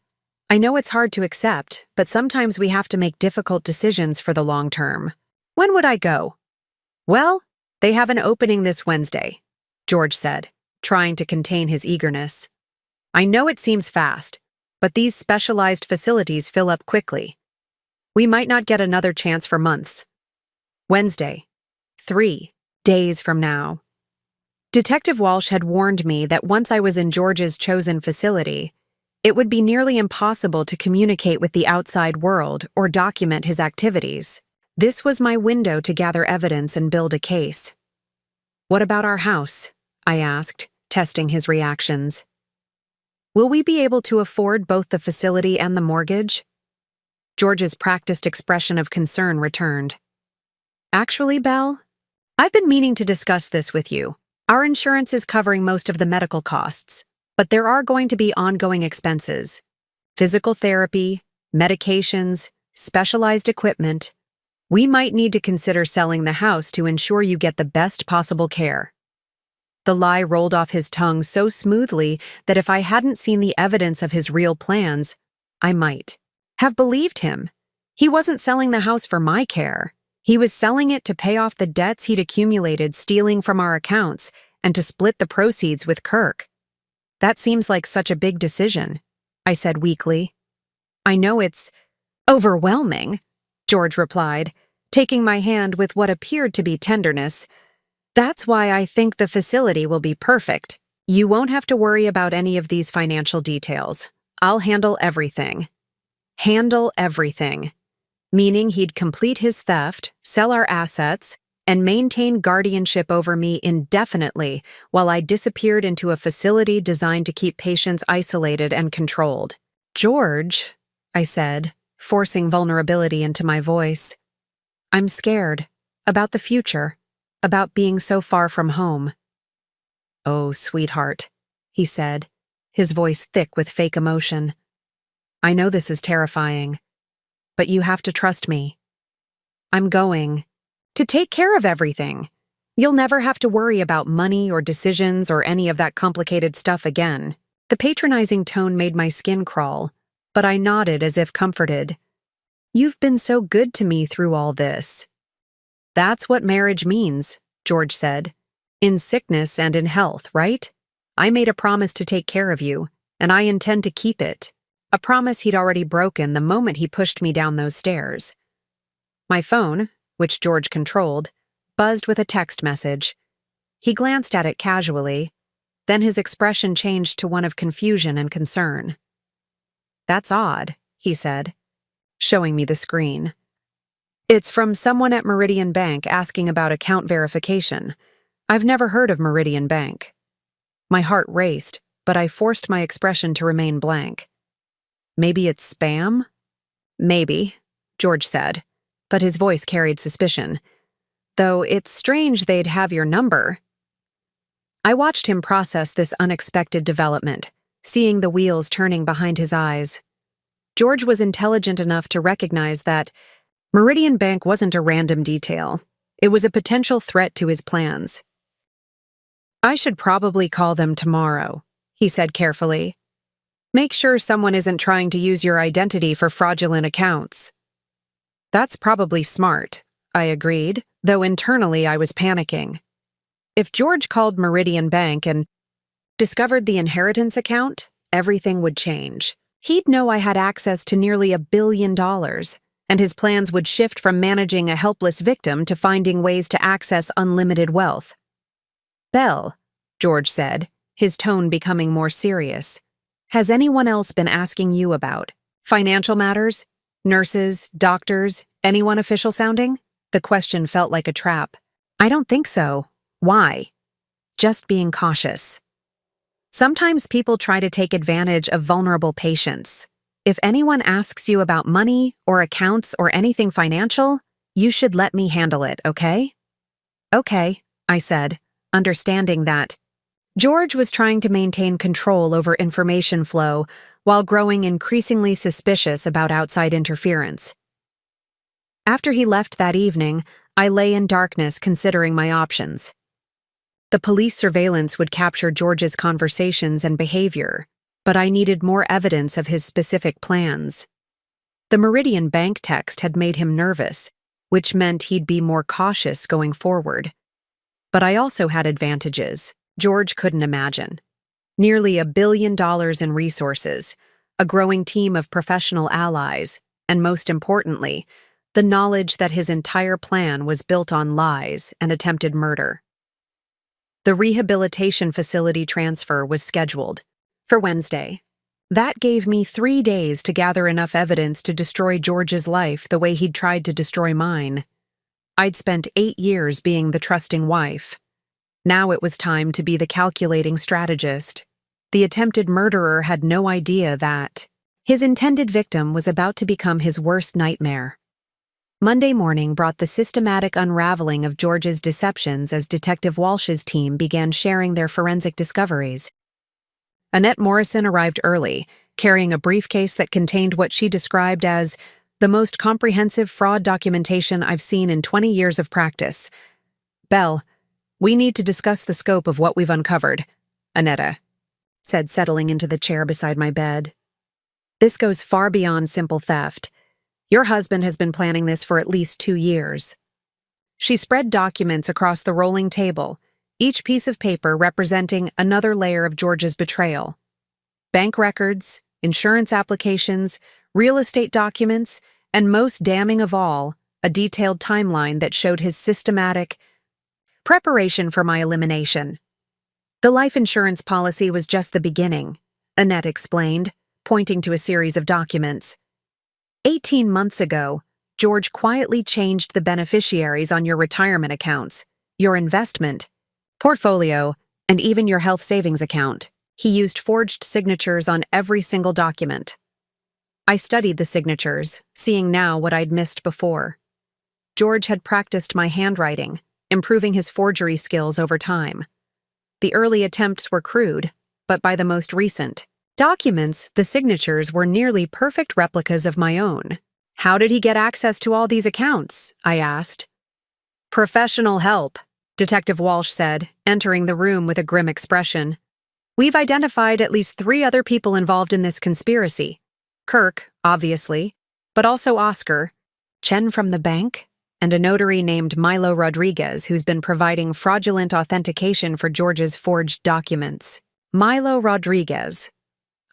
I know it's hard to accept, but sometimes we have to make difficult decisions for the long term. When would I go? Well, they have an opening this Wednesday, George said, trying to contain his eagerness. I know it seems fast, but these specialized facilities fill up quickly. We might not get another chance for months. Wednesday, 3 days from now. Detective Walsh had warned me that once I was in George's chosen facility, it would be nearly impossible to communicate with the outside world or document his activities. This was my window to gather evidence and build a case. What about our house? I asked, testing his reactions. Will we be able to afford both the facility and the mortgage? George's practiced expression of concern returned. Actually, Belle, I've been meaning to discuss this with you. Our insurance is covering most of the medical costs, but there are going to be ongoing expenses. Physical therapy, medications, specialized equipment. We might need to consider selling the house to ensure you get the best possible care. The lie rolled off his tongue so smoothly that if I hadn't seen the evidence of his real plans, I might have believed him. He wasn't selling the house for my care. He was selling it to pay off the debts he'd accumulated stealing from our accounts and to split the proceeds with Kirk. That seems like such a big decision, I said weakly. I know it's overwhelming, George replied, taking my hand with what appeared to be tenderness. That's why I think the facility will be perfect. You won't have to worry about any of these financial details. I'll handle everything. Handle everything. Meaning he'd complete his theft, sell our assets, and maintain guardianship over me indefinitely while I disappeared into a facility designed to keep patients isolated and controlled. George, I said, forcing vulnerability into my voice. I'm scared. About the future. About being so far from home. Oh, sweetheart, he said, his voice thick with fake emotion. I know this is terrifying, but you have to trust me. I'm going to take care of everything. You'll never have to worry about money or decisions or any of that complicated stuff again. The patronizing tone made my skin crawl, but I nodded as if comforted. You've been so good to me through all this. That's what marriage means, George said. In sickness and in health, right? I made a promise to take care of you, and I intend to keep it. A promise he'd already broken the moment he pushed me down those stairs. My phone, which George controlled, buzzed with a text message. He glanced at it casually, then his expression changed to one of confusion and concern. That's odd, he said, showing me the screen. It's from someone at Meridian Bank asking about account verification. I've never heard of Meridian Bank. My heart raced, but I forced my expression to remain blank. Maybe it's spam? Maybe, George said, but his voice carried suspicion. Though it's strange they'd have your number. I watched him process this unexpected development, seeing the wheels turning behind his eyes. George was intelligent enough to recognize that Meridian Bank wasn't a random detail. It was a potential threat to his plans. I should probably call them tomorrow, he said carefully. Make sure someone isn't trying to use your identity for fraudulent accounts. That's probably smart, I agreed, though internally I was panicking. If George called Meridian Bank and discovered the inheritance account, everything would change. He'd know I had access to nearly $1 billion, and his plans would shift from managing a helpless victim to finding ways to access unlimited wealth. Belle, George said, his tone becoming more serious. Has anyone else been asking you about financial matters? Nurses, doctors, anyone official sounding? The question felt like a trap. I don't think so. Why? Just being cautious. Sometimes people try to take advantage of vulnerable patients. If anyone asks you about money or accounts or anything financial, you should let me handle it, okay? Okay, I said, understanding that. George was trying to maintain control over information flow while growing increasingly suspicious about outside interference. After he left that evening, I lay in darkness considering my options. The police surveillance would capture George's conversations and behavior, but I needed more evidence of his specific plans. The Meridian Bank text had made him nervous, which meant he'd be more cautious going forward. But I also had advantages George couldn't imagine. Nearly $1 billion in resources, a growing team of professional allies, and most importantly, the knowledge that his entire plan was built on lies and attempted murder. The rehabilitation facility transfer was scheduled for Wednesday. That gave me 3 days to gather enough evidence to destroy George's life the way he'd tried to destroy mine. I'd spent 8 years being the trusting wife. Now it was time to be the calculating strategist. The attempted murderer had no idea that his intended victim was about to become his worst nightmare. Monday morning brought the systematic unraveling of George's deceptions as Detective Walsh's team began sharing their forensic discoveries. Annette Morrison arrived early, carrying a briefcase that contained what she described as the most comprehensive fraud documentation I've seen in 20 years of practice. Belle, we need to discuss the scope of what we've uncovered, Annetta said, settling into the chair beside my bed. This goes far beyond simple theft. Your husband has been planning this for at least 2 years. She spread documents across the rolling table, each piece of paper representing another layer of George's betrayal. Bank records, insurance applications, real estate documents, and most damning of all, a detailed timeline that showed his systematic preparation for my elimination. The life insurance policy was just the beginning, Annette explained, pointing to a series of documents. 18 months ago, George quietly changed the beneficiaries on your retirement accounts, your investment portfolio, and even your health savings account. He used forged signatures on every single document. I studied the signatures, seeing now what I'd missed before. George had practiced my handwriting, improving his forgery skills over time. The early attempts were crude, but by the most recent documents, the signatures were nearly perfect replicas of my own. How did he get access to all these accounts? I asked. Professional help, Detective Walsh said, entering the room with a grim expression. We've identified at least 3 other people involved in this conspiracy. Kirk, obviously, but also Oscar, Chen from the bank, and a notary named Milo Rodriguez who's been providing fraudulent authentication for George's forged documents. Milo Rodriguez.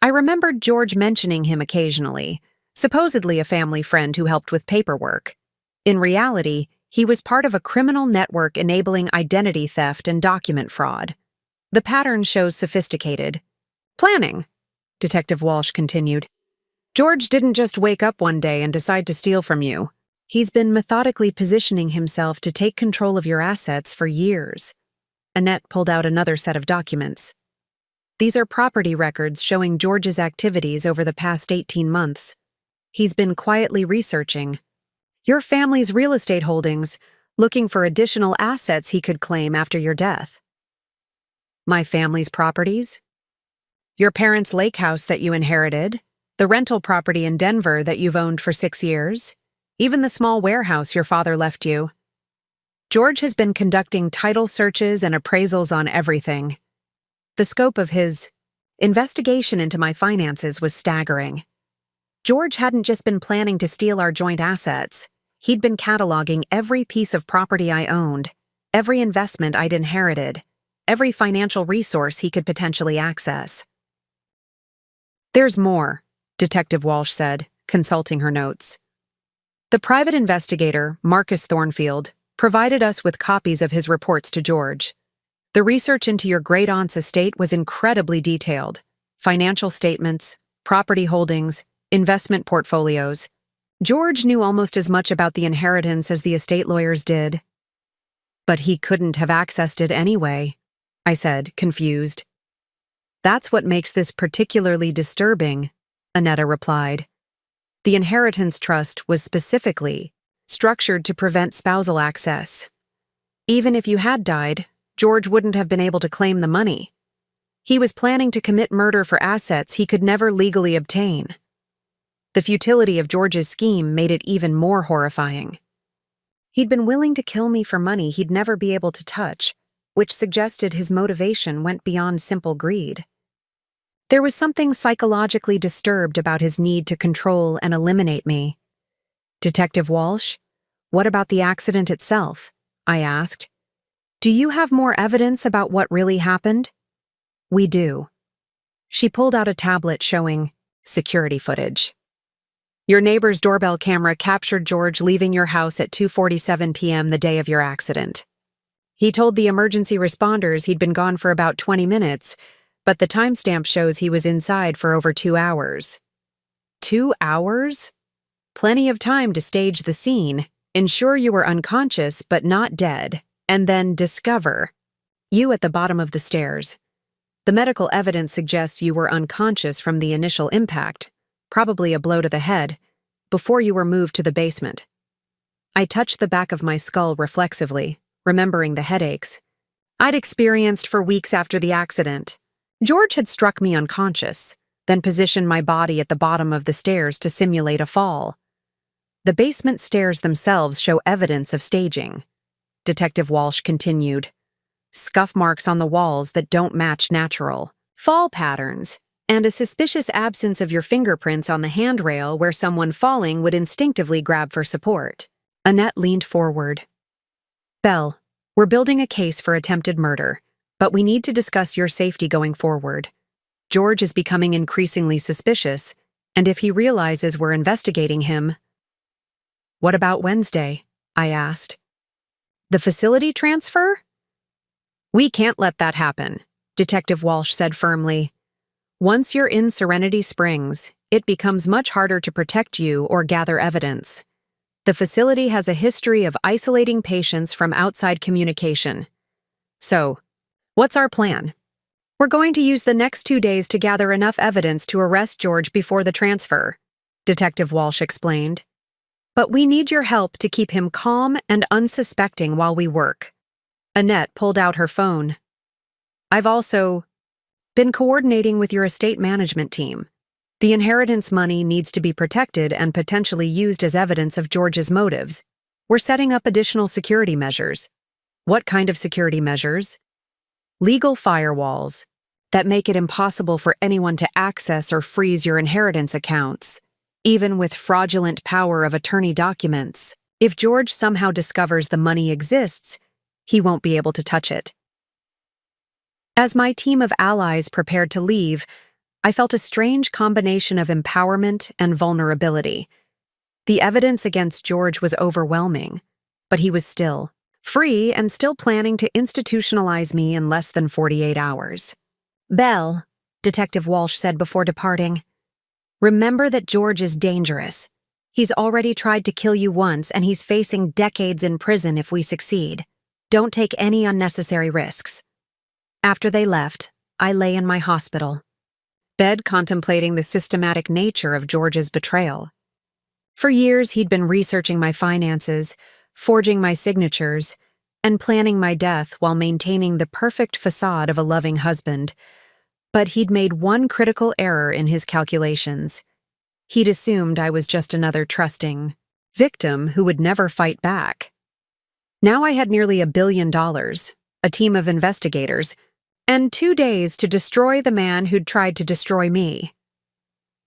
I remembered George mentioning him occasionally, supposedly a family friend who helped with paperwork. In reality, he was part of a criminal network enabling identity theft and document fraud. The pattern shows sophisticated planning, Detective Walsh continued. George didn't just wake up one day and decide to steal from you. He's been methodically positioning himself to take control of your assets for years. Annette pulled out another set of documents. These are property records showing George's activities over the past 18 months. He's been quietly researching your family's real estate holdings, looking for additional assets he could claim after your death. My family's properties? Your parents' lake house that you inherited, the rental property in Denver that you've owned for 6 years, even the small warehouse your father left you. George has been conducting title searches and appraisals on everything. The scope of his investigation into my finances was staggering. George hadn't just been planning to steal our joint assets. He'd been cataloging every piece of property I owned, every investment I'd inherited, every financial resource he could potentially access. There's more, Detective Walsh said, consulting her notes. The private investigator, Marcus Thornfield, provided us with copies of his reports to George. The research into your great-aunt's estate was incredibly detailed. Financial statements, property holdings, investment portfolios. George knew almost as much about the inheritance as the estate lawyers did. But he couldn't have accessed it anyway, I said, confused. That's what makes this particularly disturbing, Annetta replied. The inheritance trust was specifically structured to prevent spousal access. Even if you had died, George wouldn't have been able to claim the money. He was planning to commit murder for assets he could never legally obtain. The futility of George's scheme made it even more horrifying. He'd been willing to kill me for money he'd never be able to touch, which suggested his motivation went beyond simple greed. There was something psychologically disturbed about his need to control and eliminate me. Detective Walsh, what about the accident itself? I asked. Do you have more evidence about what really happened? We do. She pulled out a tablet showing security footage. Your neighbor's doorbell camera captured George leaving your house at 2:47 p.m. the day of your accident. He told the emergency responders he'd been gone for about 20 minutes, but the timestamp shows he was inside for over 2 hours. 2 hours? Plenty of time to stage the scene, ensure you were unconscious but not dead, and then discover you at the bottom of the stairs. The medical evidence suggests you were unconscious from the initial impact, probably a blow to the head, before you were moved to the basement. I touched the back of my skull reflexively, remembering the headaches I'd experienced for weeks after the accident. George had struck me unconscious, then positioned my body at the bottom of the stairs to simulate a fall. The basement stairs themselves show evidence of staging. Detective Walsh continued. Scuff marks on the walls that don't match natural fall patterns, and a suspicious absence of your fingerprints on the handrail where someone falling would instinctively grab for support. Annette leaned forward. Belle, we're building a case for attempted murder, but we need to discuss your safety going forward. George is becoming increasingly suspicious, and if he realizes we're investigating him... What about Wednesday? I asked. The facility transfer? We can't let that happen, Detective Walsh said firmly. Once you're in Serenity Springs, it becomes much harder to protect you or gather evidence. The facility has a history of isolating patients from outside communication. So, what's our plan? We're going to use the next 2 days to gather enough evidence to arrest George before the transfer, Detective Walsh explained. But we need your help to keep him calm and unsuspecting while we work. Annette pulled out her phone. I've also been coordinating with your estate management team. The inheritance money needs to be protected and potentially used as evidence of George's motives. We're setting up additional security measures. What kind of security measures? Legal firewalls that make it impossible for anyone to access or freeze your inheritance accounts, even with fraudulent power of attorney documents. If George somehow discovers the money exists, he won't be able to touch it. As my team of allies prepared to leave, I felt a strange combination of empowerment and vulnerability. The evidence against George was overwhelming, but he was still free and still planning to institutionalize me in less than 48 hours. Belle, Detective Walsh said before departing, remember that George is dangerous. He's already tried to kill you once and he's facing decades in prison if we succeed. Don't take any unnecessary risks. After they left, I lay in my hospital bed contemplating the systematic nature of George's betrayal. For years, he'd been researching my finances, forging my signatures, and planning my death while maintaining the perfect facade of a loving husband. But he'd made one critical error in his calculations. He'd assumed I was just another trusting victim who would never fight back. Now I had nearly $1 billion, a team of investigators, and 2 days to destroy the man who'd tried to destroy me.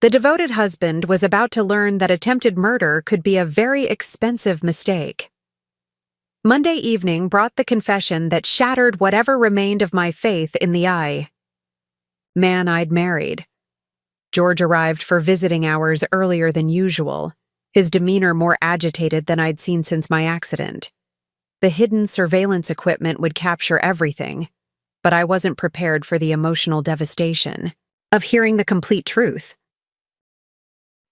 The devoted husband was about to learn that attempted murder could be a very expensive mistake. Monday evening brought the confession that shattered whatever remained of my faith in the man I'd married. George arrived for visiting hours earlier than usual, his demeanor more agitated than I'd seen since my accident. The hidden surveillance equipment would capture everything, but I wasn't prepared for the emotional devastation of hearing the complete truth.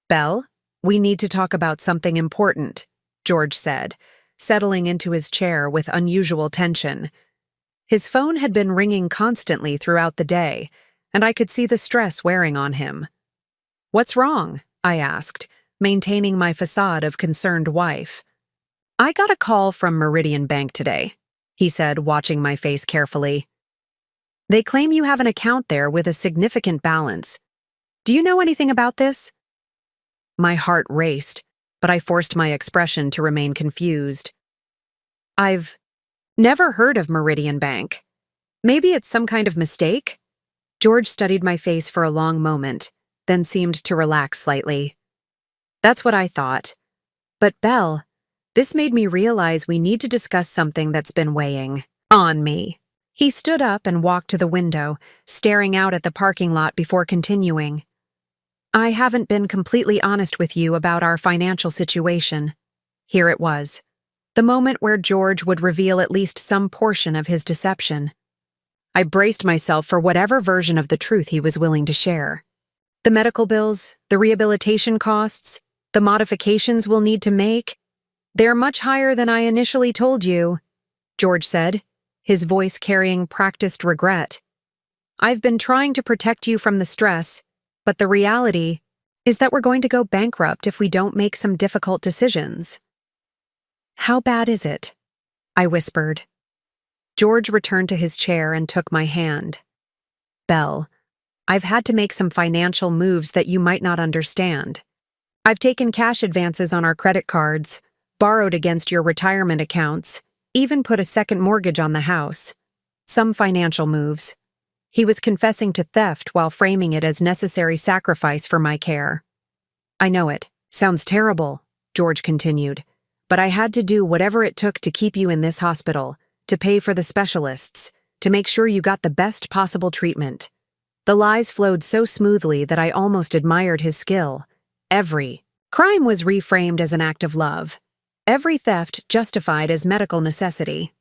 "Belle, we need to talk about something important," George said, settling into his chair with unusual tension. His phone had been ringing constantly throughout the day, and I could see the stress wearing on him. "What's wrong?" I asked, maintaining my facade of concerned wife. "I got a call from Meridian Bank today," he said, watching my face carefully. "They claim you have an account there with a significant balance. Do you know anything about this?" My heart raced, but I forced my expression to remain confused. "I've never heard of Meridian Bank. Maybe it's some kind of mistake?" George studied my face for a long moment, then seemed to relax slightly. "That's what I thought. But Belle, this made me realize we need to discuss something that's been weighing on me." He stood up and walked to the window, staring out at the parking lot before continuing. "I haven't been completely honest with you about our financial situation." Here it was, the moment where George would reveal at least some portion of his deception. I braced myself for whatever version of the truth he was willing to share. "The medical bills, the rehabilitation costs, the modifications we'll need to make, they're much higher than I initially told you," George said, his voice carrying practiced regret. "I've been trying to protect you from the stress, but the reality is that we're going to go bankrupt if we don't make some difficult decisions." "How bad is it?" I whispered. George returned to his chair and took my hand. "Belle, I've had to make some financial moves that you might not understand. I've taken cash advances on our credit cards, borrowed against your retirement accounts, even put a second mortgage on the house. Some financial moves." He was confessing to theft while framing it as necessary sacrifice for my care. "I know it. Sounds terrible," George continued, "but I had to do whatever it took to keep you in this hospital, to pay for the specialists, to make sure you got the best possible treatment." The lies flowed so smoothly that I almost admired his skill. Every crime was reframed as an act of love. Every theft justified as medical necessity.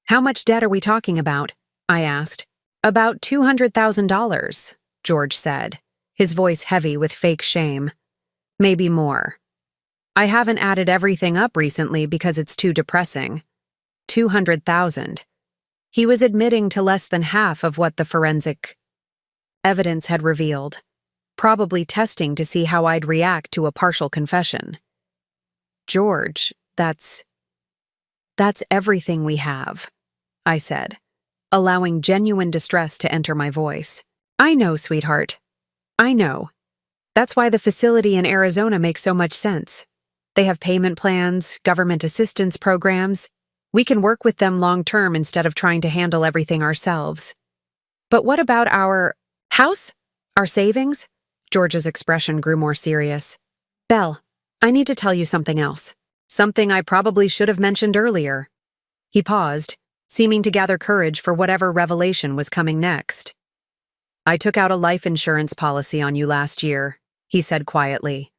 "How much debt are we talking about?" I asked. "About $200,000, George said, his voice heavy with fake shame. "Maybe more. I haven't added everything up recently because it's too depressing." 200,000. He was admitting to less than half of what the forensic evidence had revealed, probably testing to see how I'd react to a partial confession. "George, that's everything we have," I said, allowing genuine distress to enter my voice. "I know, sweetheart. I know. That's why the facility in Arizona makes so much sense. They have payment plans, government assistance programs. We can work with them long-term instead of trying to handle everything ourselves." "But what about our house? Our savings?" George's expression grew more serious. "Belle, I need to tell you something else. Something I probably should have mentioned earlier." He paused, seeming to gather courage for whatever revelation was coming next. "I took out a life insurance policy on you last year," he said quietly.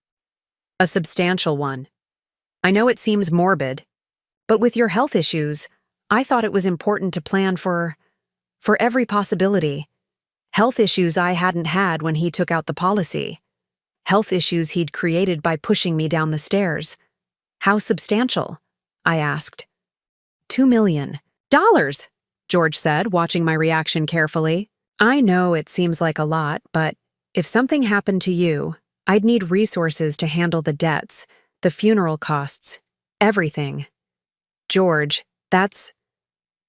"A substantial one. I know it seems morbid, but with your health issues, I thought it was important to plan for every possibility. Health issues I hadn't had when he took out the policy. Health issues he'd created by pushing me down the stairs. How substantial?" I asked. $2 million, George said, watching my reaction carefully. "I know it seems like a lot, but if something happened to you, I'd need resources to handle the debts, the funeral costs, everything. George, that's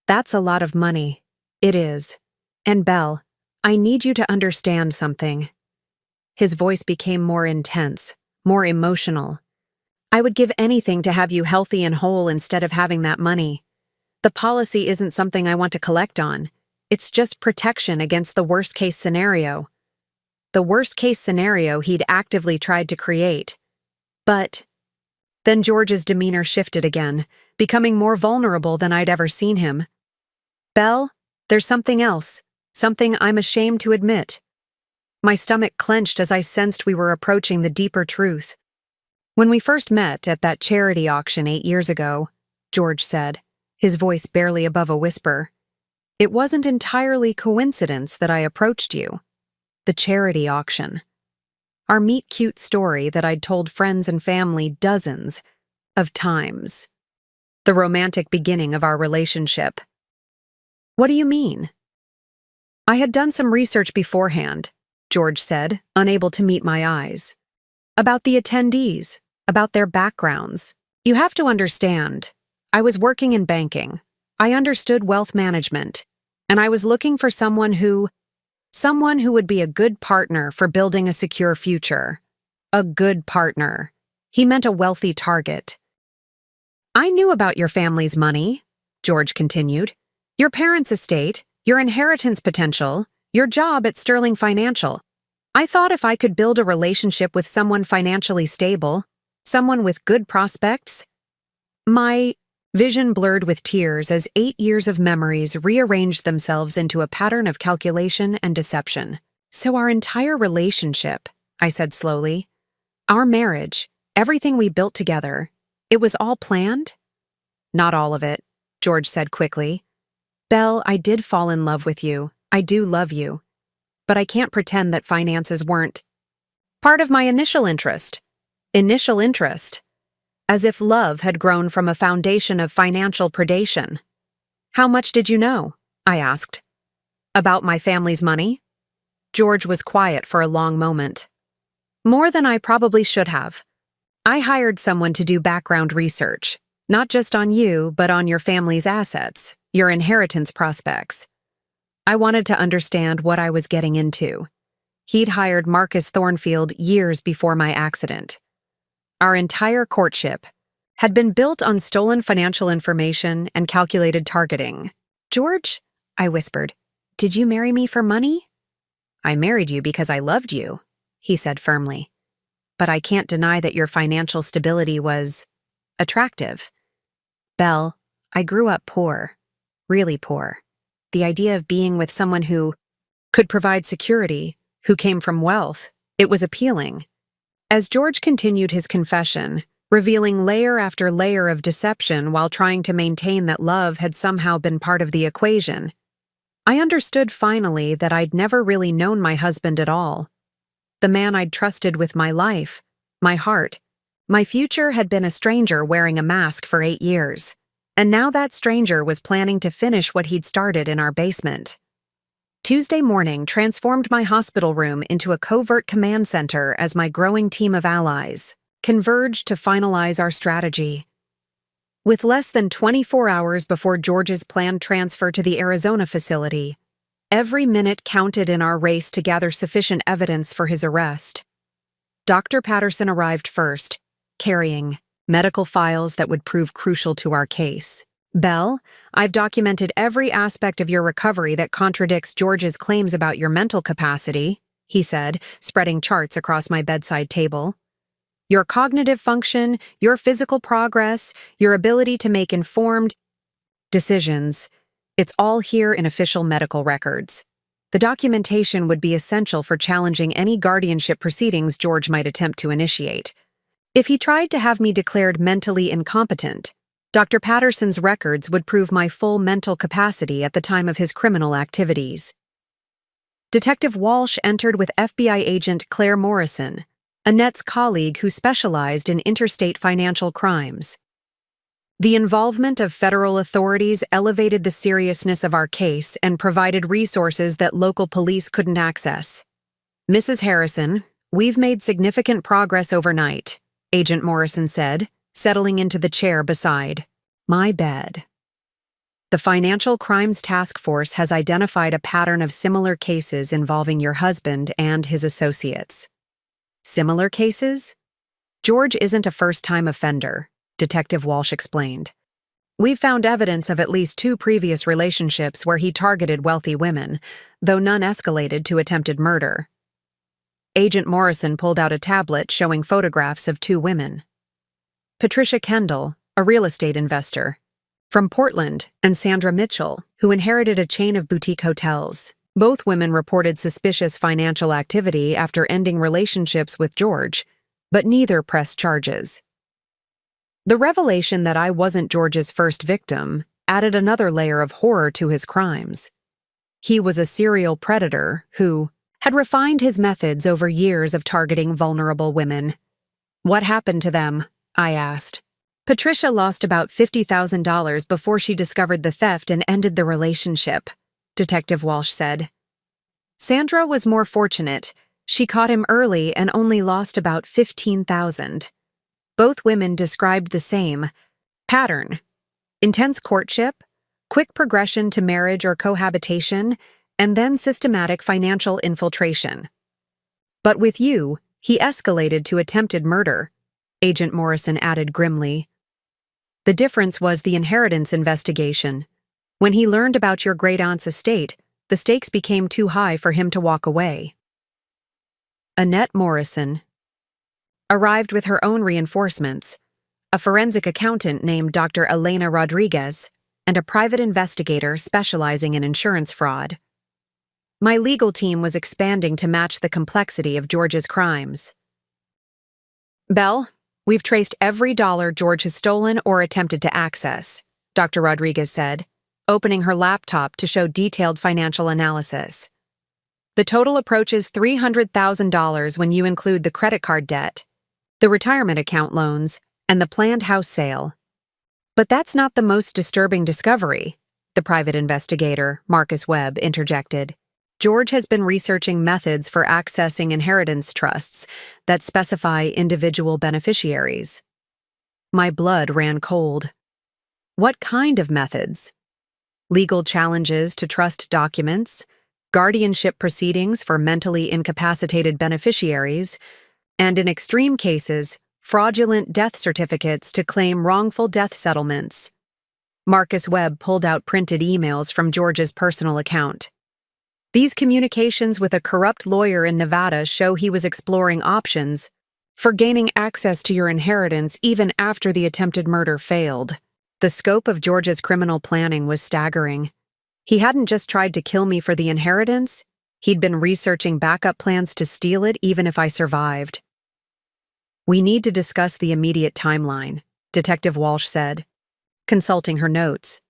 a lot of money. It is. And Belle, I need you to understand something." His voice became more intense, more emotional. "I would give anything to have you healthy and whole instead of having that money. The policy isn't something I want to collect on. It's just protection against the worst-case scenario." The worst-case scenario he'd actively tried to create. But then George's demeanor shifted again, becoming more vulnerable than I'd ever seen him. "Belle, there's something else, something I'm ashamed to admit." My stomach clenched as I sensed we were approaching the deeper truth. "When we first met at that charity auction 8 years ago," George said, his voice barely above a whisper, It wasn't entirely coincidence that I approached you. The charity auction. Our meet-cute story that I'd told friends and family dozens of times. The romantic beginning of our relationship. What do you mean? I had done some research beforehand, George said, unable to meet my eyes. About the attendees, about their backgrounds. You have to understand, I was working in banking. I understood wealth management, and I was looking for someone who would be a good partner for building a secure future. A good partner. He meant a wealthy target. I knew about your family's money, George continued. Your parents' estate, your inheritance potential, your job at Sterling Financial. I thought if I could build a relationship with someone financially stable, someone with good prospects. My vision blurred with tears as 8 years of memories rearranged themselves into a pattern of calculation and deception. So our entire relationship, I said slowly, our marriage, everything we built together, it was all planned? Not all of it, George said quickly. Belle, I did fall in love with you. I do love you. But I can't pretend that finances weren't part of my initial interest. Initial interest. As if love had grown from a foundation of financial predation. How much did you know? I asked. About my family's money? George was quiet for a long moment. More than I probably should have. I hired someone to do background research, not just on you, but on your family's assets, your inheritance prospects. I wanted to understand what I was getting into. He'd hired Marcus Thornfield years before my accident. Our entire courtship had been built on stolen financial information and calculated targeting. George, I whispered, did you marry me for money? I married you because I loved you, he said firmly. But I can't deny that your financial stability was attractive. Belle, I grew up poor, really poor. The idea of being with someone who could provide security, who came from wealth, it was appealing. As George continued his confession, revealing layer after layer of deception while trying to maintain that love had somehow been part of the equation, I understood finally that I'd never really known my husband at all. The man I'd trusted with my life, my heart, my future had been a stranger wearing a mask for 8 years. And now that stranger was planning to finish what he'd started in our basement. Tuesday morning transformed my hospital room into a covert command center as my growing team of allies converged to finalize our strategy. With less than 24 hours before George's planned transfer to the Arizona facility, every minute counted in our race to gather sufficient evidence for his arrest. Dr. Patterson arrived first, carrying medical files that would prove crucial to our case. Belle, I've documented every aspect of your recovery that contradicts George's claims about your mental capacity, he said, spreading charts across my bedside table. Your cognitive function, your physical progress, your ability to make informed decisions. It's all here in official medical records. The documentation would be essential for challenging any guardianship proceedings George might attempt to initiate. If he tried to have me declared mentally incompetent, Dr. Patterson's records would prove my full mental capacity at the time of his criminal activities. Detective Walsh entered with FBI agent Claire Morrison, Annette's colleague who specialized in interstate financial crimes. The involvement of federal authorities elevated the seriousness of our case and provided resources that local police couldn't access. Mrs. Harrison, we've made significant progress overnight, Agent Morrison said, settling into the chair beside my bed. The Financial Crimes Task Force has identified a pattern of similar cases involving your husband and his associates. Similar cases? George isn't a first-time offender, Detective Walsh explained. We've found evidence of at least 2 previous relationships where he targeted wealthy women, though none escalated to attempted murder. Agent Morrison pulled out a tablet showing photographs of 2 women. Patricia Kendall, a real estate investor from Portland, and Sandra Mitchell, who inherited a chain of boutique hotels. Both women reported suspicious financial activity after ending relationships with George, but neither pressed charges. The revelation that I wasn't George's first victim added another layer of horror to his crimes. He was a serial predator who had refined his methods over years of targeting vulnerable women. "What happened to them?" I asked. "Patricia lost about $50,000 before she discovered the theft and ended the relationship," Detective Walsh said. "Sandra was more fortunate. She caught him early and only lost about $15,000. Both women described the same pattern: intense courtship, quick progression to marriage or cohabitation, and then systematic financial infiltration. But with you, he escalated to attempted murder," Agent Morrison added grimly. "The difference was the inheritance investigation. When he learned about your great-aunt's estate, the stakes became too high for him to walk away." Annette Morrison arrived with her own reinforcements: a forensic accountant named Dr. Elena Rodriguez and a private investigator specializing in insurance fraud. My legal team was expanding to match the complexity of George's crimes. "Belle, we've traced every dollar George has stolen or attempted to access," Dr. Rodriguez said, opening her laptop to show detailed financial analysis. "The total approaches $300,000 when you include the credit card debt, the retirement account loans, and the planned house sale." "But that's not the most disturbing discovery," the private investigator, Marcus Webb, interjected. "George has been researching methods for accessing inheritance trusts that specify individual beneficiaries." My blood ran cold. What kind of methods? Legal challenges to trust documents, guardianship proceedings for mentally incapacitated beneficiaries, and in extreme cases, fraudulent death certificates to claim wrongful death settlements. Marcus Webb pulled out printed emails from George's personal account. These communications with a corrupt lawyer in Nevada show he was exploring options for gaining access to your inheritance even after the attempted murder failed. The scope of George's criminal planning was staggering. He hadn't just tried to kill me for the inheritance, he'd been researching backup plans to steal it even if I survived. "We need to discuss the immediate timeline," Detective Walsh said, consulting her notes.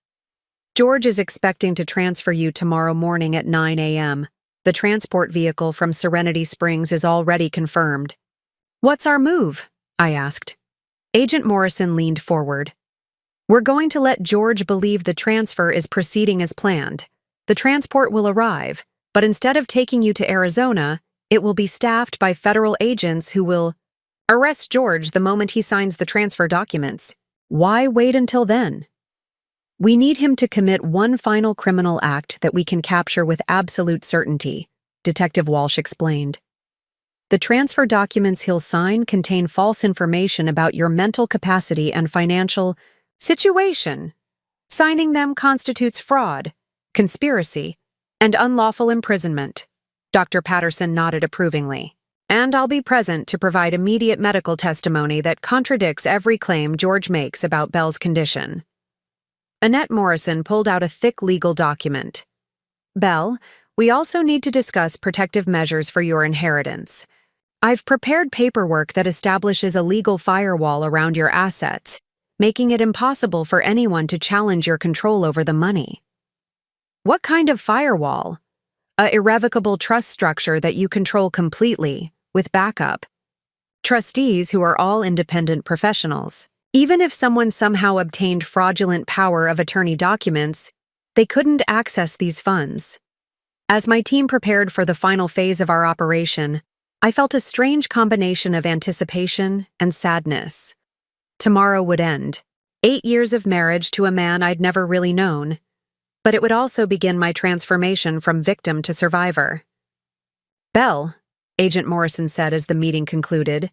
"George is expecting to transfer you tomorrow morning at 9 a.m. The transport vehicle from Serenity Springs is already confirmed." "What's our move?" I asked. Agent Morrison leaned forward. "We're going to let George believe the transfer is proceeding as planned. The transport will arrive, but instead of taking you to Arizona, it will be staffed by federal agents who will arrest George the moment he signs the transfer documents. Why wait until then? We need him to commit one final criminal act that we can capture with absolute certainty," Detective Walsh explained. "The transfer documents he'll sign contain false information about your mental capacity and financial situation. Signing them constitutes fraud, conspiracy, and unlawful imprisonment." Dr. Patterson nodded approvingly. "And I'll be present to provide immediate medical testimony that contradicts every claim George makes about Belle's condition." Annette Morrison pulled out a thick legal document. "Belle, we also need to discuss protective measures for your inheritance. I've prepared paperwork that establishes a legal firewall around your assets, making it impossible for anyone to challenge your control over the money." "What kind of firewall?" "A irrevocable trust structure that you control completely, with backup. Trustees who are all independent professionals. Even if someone somehow obtained fraudulent power of attorney documents, they couldn't access these funds." As my team prepared for the final phase of our operation, I felt a strange combination of anticipation and sadness. Tomorrow would end. 8 years of marriage to a man I'd never really known. But it would also begin my transformation from victim to survivor. "Belle," Agent Morrison said as the meeting concluded,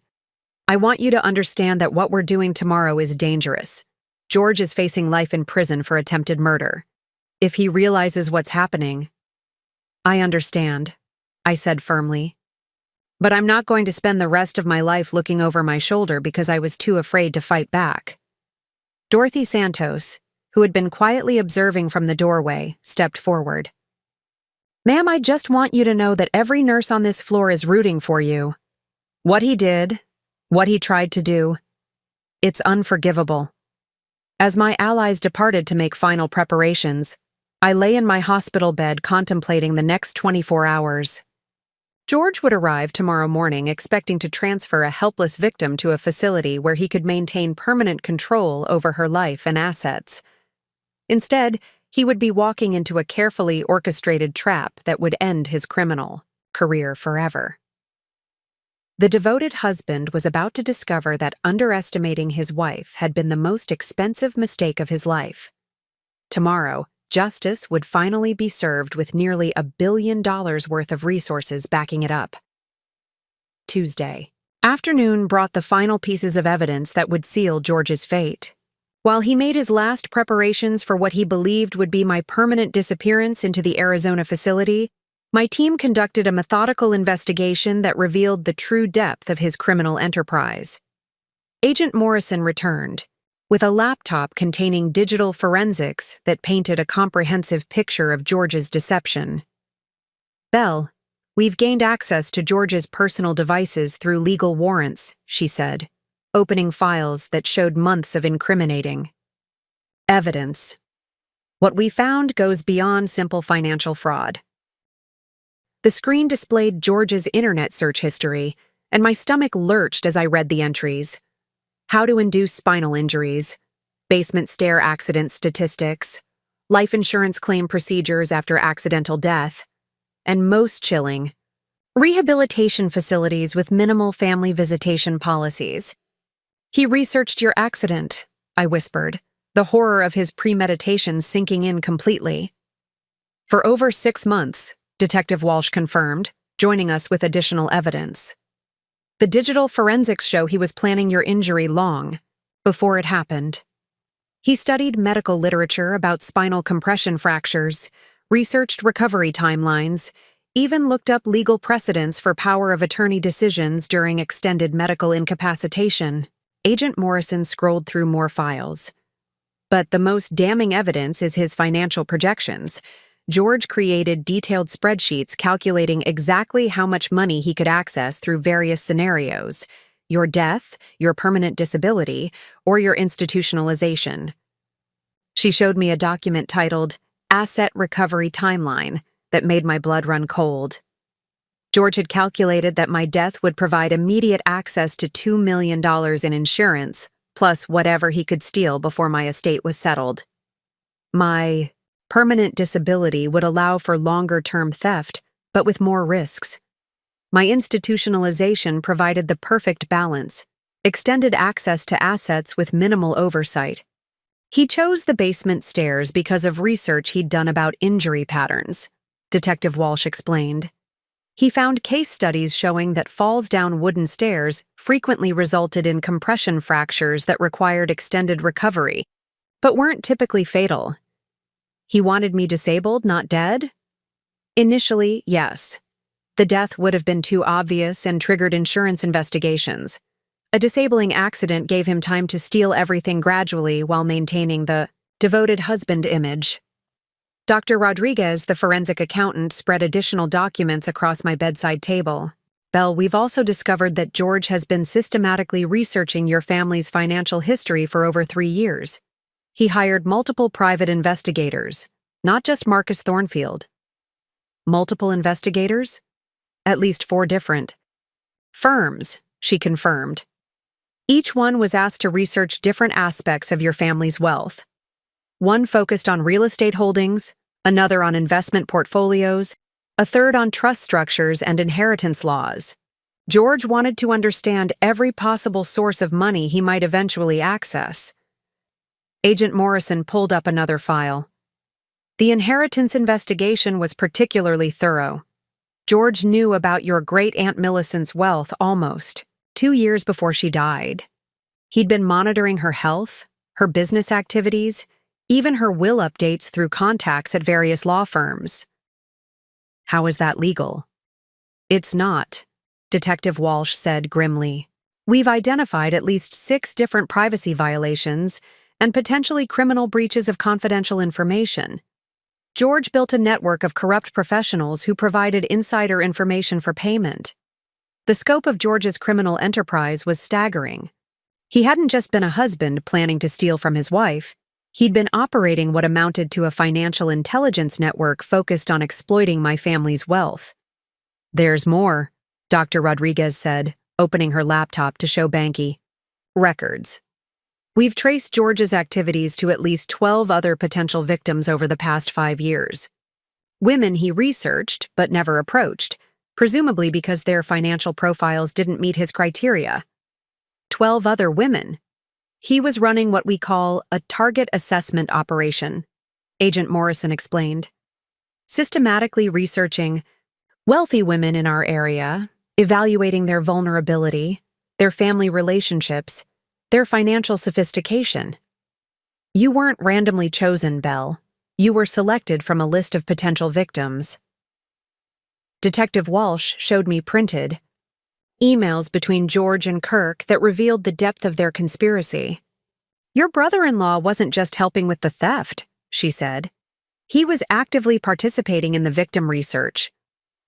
"I want you to understand that what we're doing tomorrow is dangerous. George is facing life in prison for attempted murder. If he realizes what's happening—" "I understand," I said firmly. "But I'm not going to spend the rest of my life looking over my shoulder because I was too afraid to fight back." Dorothy Santos, who had been quietly observing from the doorway, stepped forward. "Ma'am, I just want you to know that every nurse on this floor is rooting for you. What he did, what he tried to do, it's unforgivable." As my allies departed to make final preparations, I lay in my hospital bed contemplating the next 24 hours. George would arrive tomorrow morning expecting to transfer a helpless victim to a facility where he could maintain permanent control over her life and assets. Instead, he would be walking into a carefully orchestrated trap that would end his criminal career forever. The devoted husband was about to discover that underestimating his wife had been the most expensive mistake of his life. Tomorrow, justice would finally be served with nearly $1 billion worth of resources backing it up. Tuesday. Afternoon brought the final pieces of evidence that would seal George's fate. While he made his last preparations for what he believed would be my permanent disappearance into the Arizona facility, my team conducted a methodical investigation that revealed the true depth of his criminal enterprise. Agent Morrison returned, with a laptop containing digital forensics that painted a comprehensive picture of George's deception. "Belle, we've gained access to George's personal devices through legal warrants," she said, opening files that showed months of incriminating evidence. "What we found goes beyond simple financial fraud." The screen displayed George's internet search history, and my stomach lurched as I read the entries. How to induce spinal injuries, basement stair accident statistics, life insurance claim procedures after accidental death, and most chilling, rehabilitation facilities with minimal family visitation policies. "He researched your accident," I whispered, the horror of his premeditation sinking in completely. "For over 6 months," Detective Walsh confirmed, joining us with additional evidence. "The digital forensics show he was planning your injury long before it happened." He studied medical literature about spinal compression fractures, researched recovery timelines, even looked up legal precedents for power of attorney decisions during extended medical incapacitation. Agent Morrison scrolled through more files. But the most damning evidence is his financial projections. George created detailed spreadsheets calculating exactly how much money he could access through various scenarios: your death, your permanent disability, or your institutionalization. She showed me a document titled Asset Recovery Timeline that made my blood run cold. George had calculated that my death would provide immediate access to $2 million in insurance, plus whatever he could steal before my estate was settled. My permanent disability would allow for longer-term theft, but with more risks. My institutionalization provided the perfect balance, extended access to assets with minimal oversight. He chose the basement stairs because of research he'd done about injury patterns, Detective Walsh explained. He found case studies showing that falls down wooden stairs frequently resulted in compression fractures that required extended recovery, but weren't typically fatal. He wanted me disabled, not dead? Initially, yes. The death would have been too obvious and triggered insurance investigations. A disabling accident gave him time to steal everything gradually while maintaining the devoted husband image. Dr. Rodriguez, the forensic accountant, spread additional documents across my bedside table. "Belle, we've also discovered that George has been systematically researching your family's financial history for over 3 years. He hired multiple private investigators, not just Marcus Thornfield." "Multiple investigators?" "At least 4 different firms," she confirmed. "Each one was asked to research different aspects of your family's wealth. One focused on real estate holdings, another on investment portfolios, a third on trust structures and inheritance laws. George wanted to understand every possible source of money he might eventually access." Agent Morrison pulled up another file. "The inheritance investigation was particularly thorough. George knew about your great-aunt Millicent's wealth almost 2 years before she died. He'd been monitoring her health, her business activities, even her will updates through contacts at various law firms." "How is that legal?" "It's not," Detective Walsh said grimly. "We've identified at least 6 different privacy violations and potentially criminal breaches of confidential information. George built a network of corrupt professionals who provided insider information for payment. The scope of George's criminal enterprise was staggering. He hadn't just been a husband planning to steal from his wife. He'd been operating what amounted to a financial intelligence network focused on exploiting my family's wealth. "There's more," Dr. Rodriguez said, opening her laptop to show Banky. "Records. We've traced George's activities to at least 12 other potential victims over the past 5 years. Women he researched but never approached, presumably because their financial profiles didn't meet his criteria. 12 other women. He was running what we call a target assessment operation," Agent Morrison explained. "Systematically researching wealthy women in our area, evaluating their vulnerability, their family relationships, their financial sophistication. You weren't randomly chosen, Belle. You were selected from a list of potential victims." Detective Walsh showed me printed emails between George and Kirk that revealed the depth of their conspiracy. "Your brother-in-law wasn't just helping with the theft," she said. "He was actively participating in the victim research.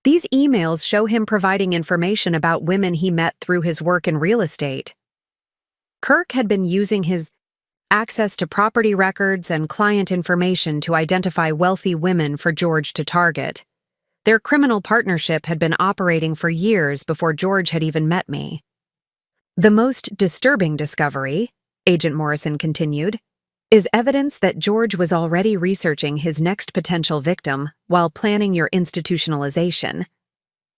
These emails show him providing information about women he met through his work in real estate. Kirk had been using his access to property records and client information to identify wealthy women for George to target. Their criminal partnership had been operating for years before George had even met me." "The most disturbing discovery," Agent Morrison continued, "is evidence that George was already researching his next potential victim while planning your institutionalization."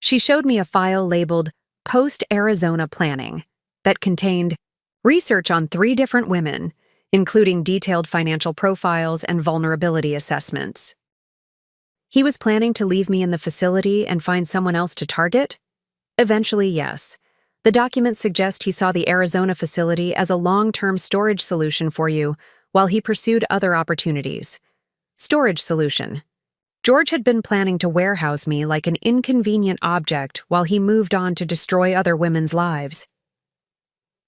She showed me a file labeled Post-Arizona Planning that contained research on 3 different women, including detailed financial profiles and vulnerability assessments. "He was planning to leave me in the facility and find someone else to target?" "Eventually, yes. The documents suggest he saw the Arizona facility as a long-term storage solution for you while he pursued other opportunities." Storage solution. George had been planning to warehouse me like an inconvenient object while he moved on to destroy other women's lives.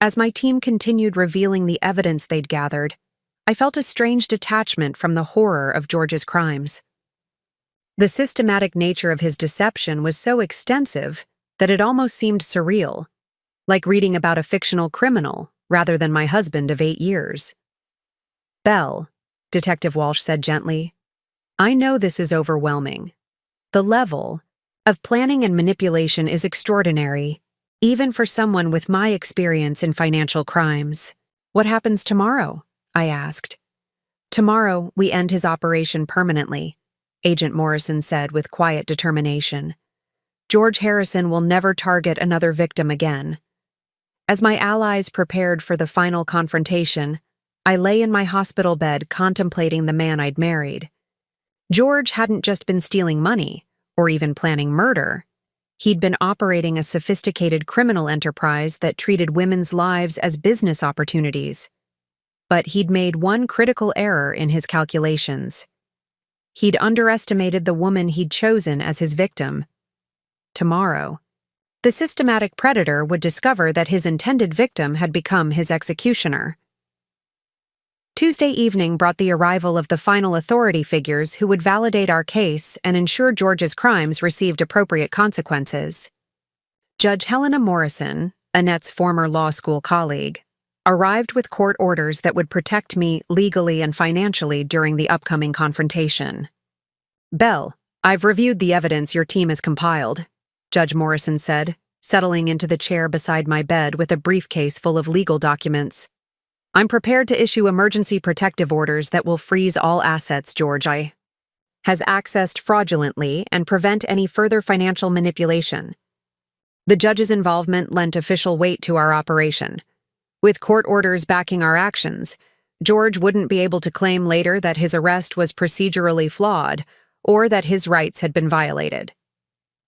As my team continued revealing the evidence they'd gathered, I felt a strange detachment from the horror of George's crimes. The systematic nature of his deception was so extensive that it almost seemed surreal, like reading about a fictional criminal rather than my husband of 8 years. "Belle," Detective Walsh said gently, "I know this is overwhelming. The level of planning and manipulation is extraordinary, even for someone with my experience in financial crimes. What happens tomorrow?" I asked. "Tomorrow, we end his operation permanently," Agent Morrison said with quiet determination. "George Harrison will never target another victim again." As my allies prepared for the final confrontation, I lay in my hospital bed contemplating the man I'd married. George hadn't just been stealing money, or even planning murder. He'd been operating a sophisticated criminal enterprise that treated women's lives as business opportunities. But he'd made one critical error in his calculations. He'd underestimated the woman he'd chosen as his victim. Tomorrow, the systematic predator would discover that his intended victim had become his executioner. Tuesday evening brought the arrival of the final authority figures who would validate our case and ensure George's crimes received appropriate consequences. Judge Helena Morrison, Annette's former law school colleague, arrived with court orders that would protect me legally and financially during the upcoming confrontation. "Belle, I've reviewed the evidence your team has compiled," Judge Morrison said, settling into the chair beside my bed with a briefcase full of legal documents. "I'm prepared to issue emergency protective orders that will freeze all assets George has accessed fraudulently and prevent any further financial manipulation." The judge's involvement lent official weight to our operation. With court orders backing our actions, George wouldn't be able to claim later that his arrest was procedurally flawed or that his rights had been violated.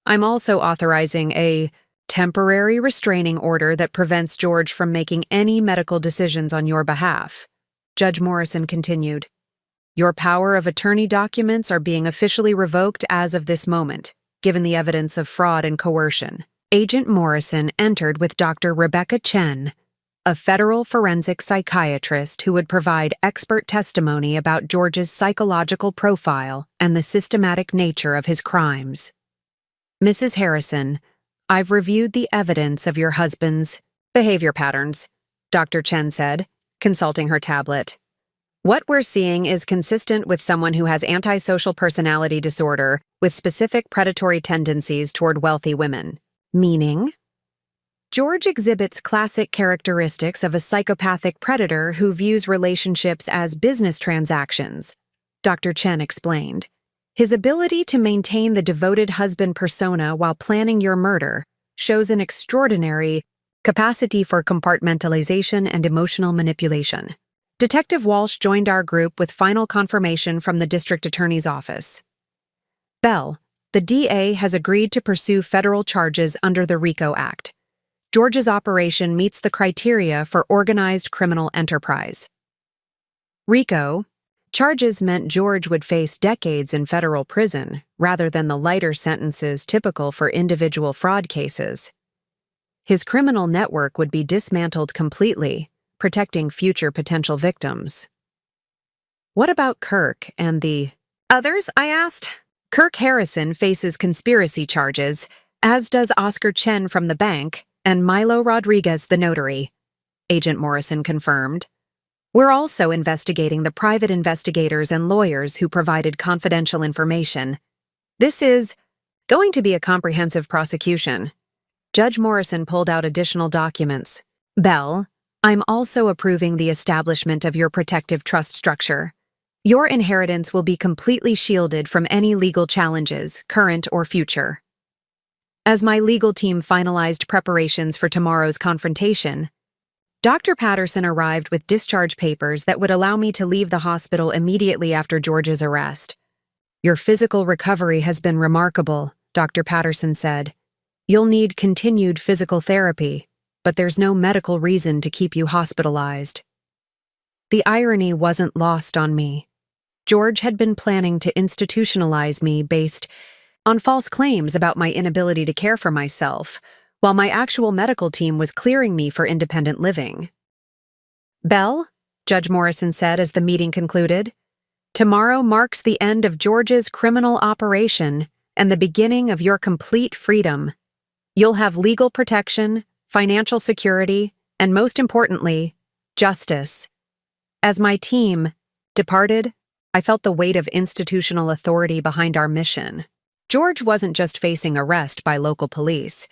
I'm also authorizing a temporary restraining order that prevents George from making any medical decisions on your behalf. Judge Morrison continued. Your power of attorney documents are being officially revoked as of this moment, given the evidence of fraud and coercion. Agent Morrison entered with Dr. Rebecca Chen, a federal forensic psychiatrist who would provide expert testimony about George's psychological profile and the systematic nature of his crimes. Mrs. Harrison, I've reviewed the evidence of your husband's behavior patterns. Dr. Chen said, consulting her tablet. What we're seeing is consistent with someone who has antisocial personality disorder with specific predatory tendencies toward wealthy women. Meaning? George exhibits classic characteristics of a psychopathic predator who views relationships as business transactions, Dr. Chen explained. His ability to maintain the devoted husband persona while planning your murder shows an extraordinary capacity for compartmentalization and emotional manipulation. Detective Walsh joined our group with final confirmation from the district attorney's office. Bell, the DA has agreed to pursue federal charges under the RICO Act. George's operation meets the criteria for organized criminal enterprise. RICO charges meant George would face decades in federal prison rather than the lighter sentences typical for individual fraud cases. His criminal network would be dismantled completely, protecting future potential victims. What about Kirk and the others? I asked. Kirk Harrison faces conspiracy charges, as does Oscar Chen from the bank and Milo Rodriguez, the notary, Agent Morrison confirmed. We're also investigating the private investigators and lawyers who provided confidential information. This is going to be a comprehensive prosecution. Judge Morrison pulled out additional documents. Bell, I'm also approving the establishment of your protective trust structure. Your inheritance will be completely shielded from any legal challenges, current or future. As my legal team finalized preparations for tomorrow's confrontation, Dr. Patterson arrived with discharge papers that would allow me to leave the hospital immediately after George's arrest. Your physical recovery has been remarkable, Dr. Patterson said. You'll need continued physical therapy, but there's no medical reason to keep you hospitalized. The irony wasn't lost on me. George had been planning to institutionalize me based on false claims about my inability to care for myself, while my actual medical team was clearing me for independent living. Bell, Judge Morrison said as the meeting concluded, tomorrow marks the end of George's criminal operation and the beginning of your complete freedom. You'll have legal protection, financial security, and most importantly, justice. As my team departed, I felt the weight of institutional authority behind our mission. George wasn't just facing arrest by local police.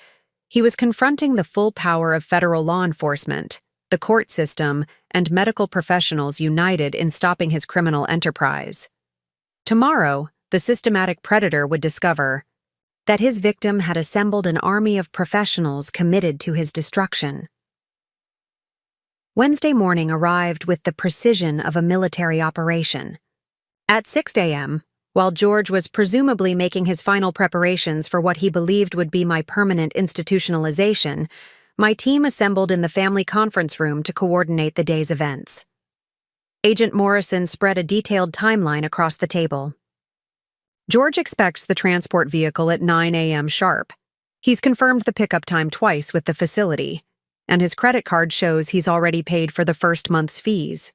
He was confronting the full power of federal law enforcement, the court system, and medical professionals united in stopping his criminal enterprise. Tomorrow, the systematic predator would discover that his victim had assembled an army of professionals committed to his destruction. Wednesday morning arrived with the precision of a military operation. At 6 a.m., while George was presumably making his final preparations for what he believed would be my permanent institutionalization, my team assembled in the family conference room to coordinate the day's events. Agent Morrison spread a detailed timeline across the table. George expects the transport vehicle at 9 a.m. sharp. He's confirmed the pickup time twice with the facility, and his credit card shows he's already paid for the first month's fees.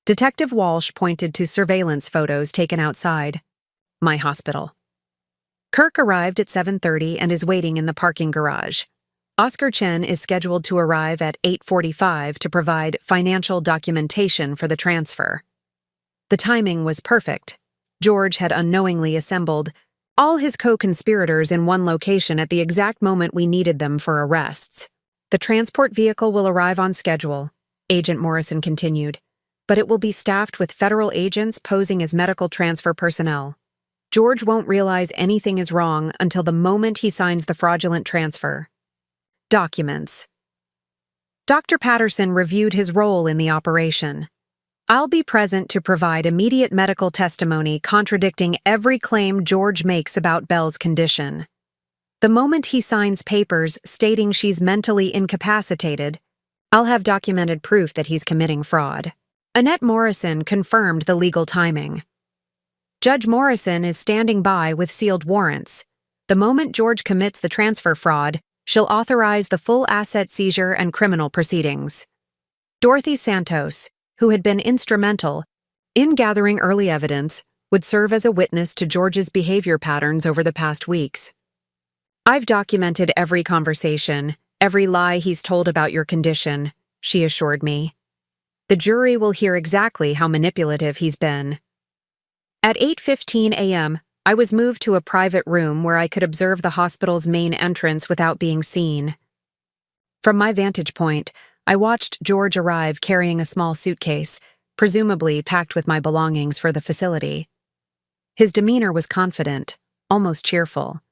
Detective Walsh pointed to surveillance photos taken outside my hospital. Kirk arrived at 7:30 and is waiting in the parking garage. Oscar Chen is scheduled to arrive at 8:45 to provide financial documentation for the transfer. The timing was perfect. George had unknowingly assembled all his co-conspirators in one location at the exact moment we needed them for arrests. The transport vehicle will arrive on schedule, Agent Morrison continued, but it will be staffed with federal agents posing as medical transfer personnel. George won't realize anything is wrong until the moment he signs the fraudulent transfer. Documents. Dr. Patterson reviewed his role in the operation. I'll be present to provide immediate medical testimony contradicting every claim George makes about Belle's condition. The moment he signs papers stating she's mentally incapacitated, I'll have documented proof that he's committing fraud. Annette Morrison confirmed the legal timing. Judge Morrison is standing by with sealed warrants. The moment George commits the transfer fraud, she'll authorize the full asset seizure and criminal proceedings. Dorothy Santos, who had been instrumental in gathering early evidence, would serve as a witness to George's behavior patterns over the past weeks. I've documented every conversation, every lie he's told about your condition, she assured me. The jury will hear exactly how manipulative he's been. At 8:15 a.m., I was moved to a private room where I could observe the hospital's main entrance without being seen. From my vantage point, I watched George arrive carrying a small suitcase, presumably packed with my belongings for the facility. His demeanor was confident, almost cheerful.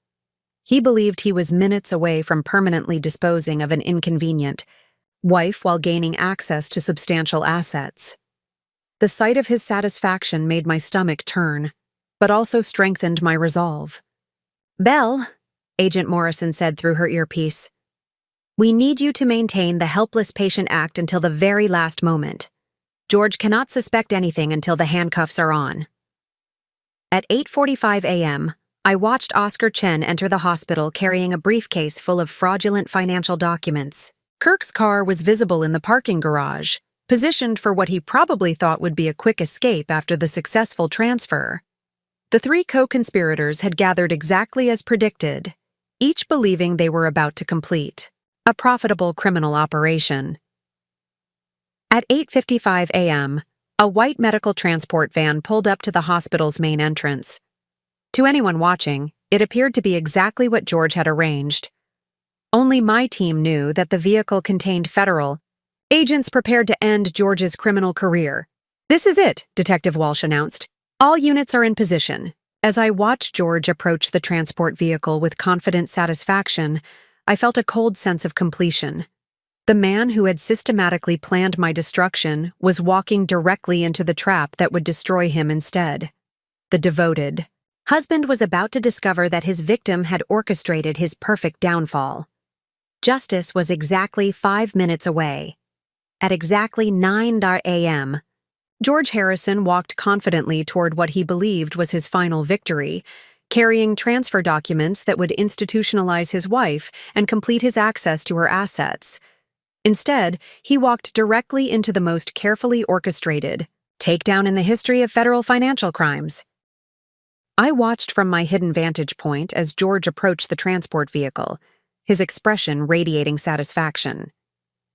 He believed he was minutes away from permanently disposing of an inconvenient wife while gaining access to substantial assets. The sight of his satisfaction made my stomach turn, but also strengthened my resolve. "Belle," Agent Morrison said through her earpiece, "we need you to maintain the Helpless Patient Act until the very last moment. George cannot suspect anything until the handcuffs are on." At 8:45 a.m., I watched Oscar Chen enter the hospital carrying a briefcase full of fraudulent financial documents. Kirk's car was visible in the parking garage, positioned for what he probably thought would be a quick escape after the successful transfer. The three co-conspirators had gathered exactly as predicted, each believing they were about to complete a profitable criminal operation. At 8:55 a.m., a white medical transport van pulled up to the hospital's main entrance. To anyone watching, it appeared to be exactly what George had arranged. Only my team knew that the vehicle contained federal agents prepared to end George's criminal career. "This is it," Detective Walsh announced. "All units are in position." As I watched George approach the transport vehicle with confident satisfaction, I felt a cold sense of completion. The man who had systematically planned my destruction was walking directly into the trap that would destroy him instead. The devoted husband was about to discover that his victim had orchestrated his perfect downfall. Justice was exactly 5 minutes away. At exactly 9 a.m., George Harrison walked confidently toward what he believed was his final victory, carrying transfer documents that would institutionalize his wife and complete his access to her assets. Instead, he walked directly into the most carefully orchestrated takedown in the history of federal financial crimes. I watched from my hidden vantage point as George approached the transport vehicle, his expression radiating satisfaction.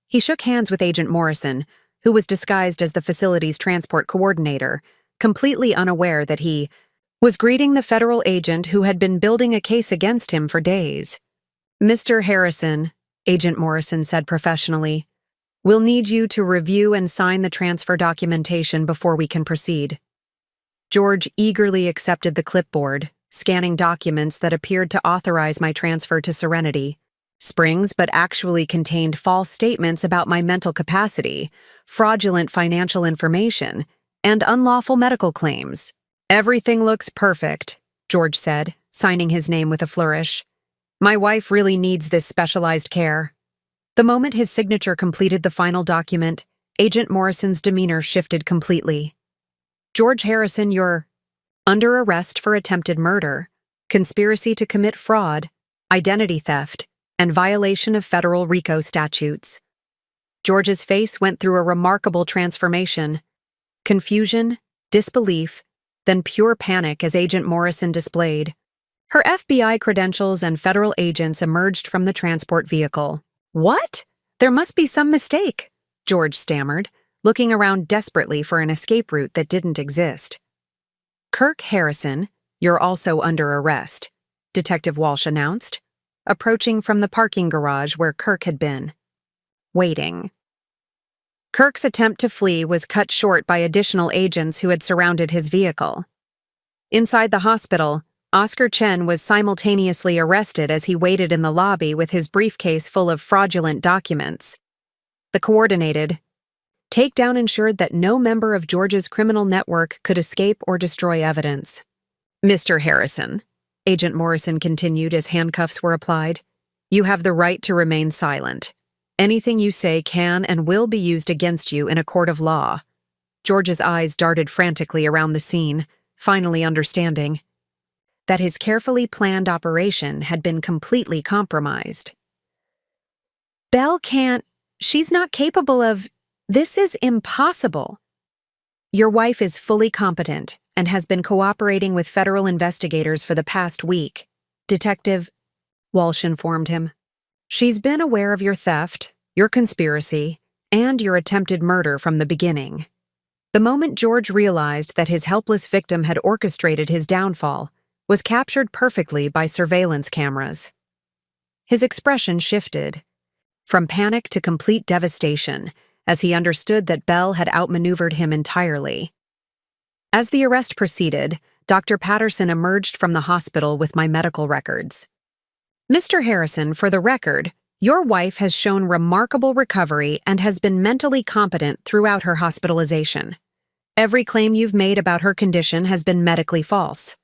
He shook hands with Agent Morrison, who was disguised as the facility's transport coordinator, completely unaware that he was greeting the federal agent who had been building a case against him for days. "Mr. Harrison," Agent Morrison said professionally, "we'll need you to review and sign the transfer documentation before we can proceed." George eagerly accepted the clipboard, scanning documents that appeared to authorize my transfer to Serenity Springs but actually contained false statements about my mental capacity, fraudulent financial information, and unlawful medical claims. "Everything looks perfect," George said, signing his name with a flourish. "My wife really needs this specialized care." The moment his signature completed the final document, Agent Morrison's demeanor shifted completely. "George Harrison, you're under arrest for attempted murder, conspiracy to commit fraud, identity theft, and violation of federal RICO statutes." George's face went through a remarkable transformation. Confusion, disbelief, then pure panic as Agent Morrison displayed. Her FBI credentials and federal agents emerged from the transport vehicle. "What? There must be some mistake," George stammered, looking around desperately for an escape route that didn't exist. "Kirk Harrison, you're also under arrest," Detective Walsh announced, approaching from the parking garage where Kirk had been waiting. Kirk's attempt to flee was cut short by additional agents who had surrounded his vehicle. Inside the hospital, Oscar Chen was simultaneously arrested as he waited in the lobby with his briefcase full of fraudulent documents. The coordinated takedown ensured that no member of George's criminal network could escape or destroy evidence. "Mr. Harrison," Agent Morrison continued as handcuffs were applied, "you have the right to remain silent. Anything you say can and will be used against you in a court of law." George's eyes darted frantically around the scene, finally understanding that his carefully planned operation had been completely compromised. "Belle can't. She's not capable of. This is impossible." "Your wife is fully competent and has been cooperating with federal investigators for the past week," Detective Walsh informed him. "She's been aware of your theft, your conspiracy, and your attempted murder from the beginning. The moment George realized that his helpless victim had orchestrated his downfall was captured perfectly by surveillance cameras. His expression shifted, from panic to complete devastation, as he understood that Bell had outmaneuvered him entirely. As the arrest proceeded, Dr. Patterson emerged from the hospital with my medical records. "Mr. Harrison, for the record, your wife has shown remarkable recovery and has been mentally competent throughout her hospitalization. Every claim you've made about her condition has been medically false."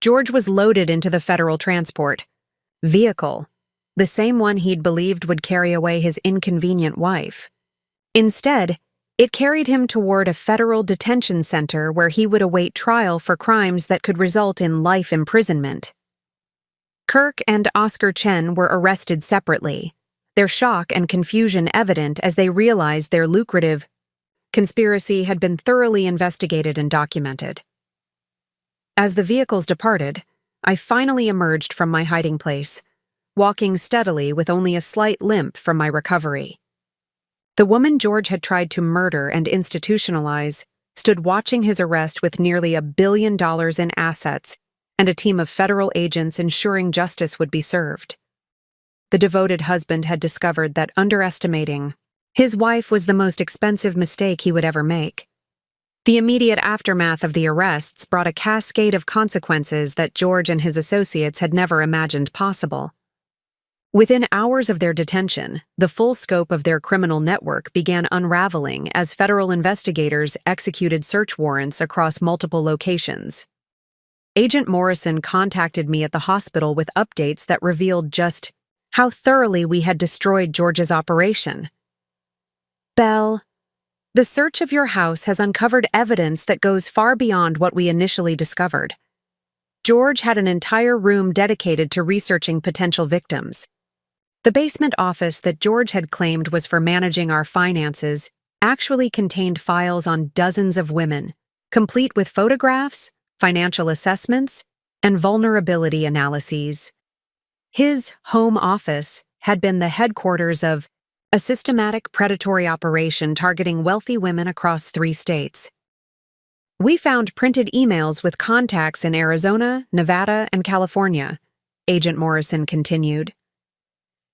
George was loaded into the federal transport vehicle, the same one he'd believed would carry away his inconvenient wife. Instead, it carried him toward a federal detention center where he would await trial for crimes that could result in life imprisonment. Kirk and Oscar Chen were arrested separately, their shock and confusion evident as they realized their lucrative conspiracy had been thoroughly investigated and documented. As the vehicles departed, I finally emerged from my hiding place, walking steadily with only a slight limp from my recovery. The woman George had tried to murder and institutionalize stood watching his arrest with nearly $1 billion in assets and a team of federal agents ensuring justice would be served. The devoted husband had discovered that underestimating his wife was the most expensive mistake he would ever make. The immediate aftermath of the arrests brought a cascade of consequences that George and his associates had never imagined possible. Within hours of their detention, the full scope of their criminal network began unraveling as federal investigators executed search warrants across multiple locations. Agent Morrison contacted me at the hospital with updates that revealed just how thoroughly we had destroyed George's operation. "Bell, the search of your house has uncovered evidence that goes far beyond what we initially discovered. George had an entire room dedicated to researching potential victims. The basement office that George had claimed was for managing our finances actually contained files on dozens of women, complete with photographs, financial assessments, and vulnerability analyses. His home office had been the headquarters of a systematic predatory operation targeting wealthy women across 3 states. We found printed emails with contacts in Arizona, Nevada, and California," Agent Morrison continued.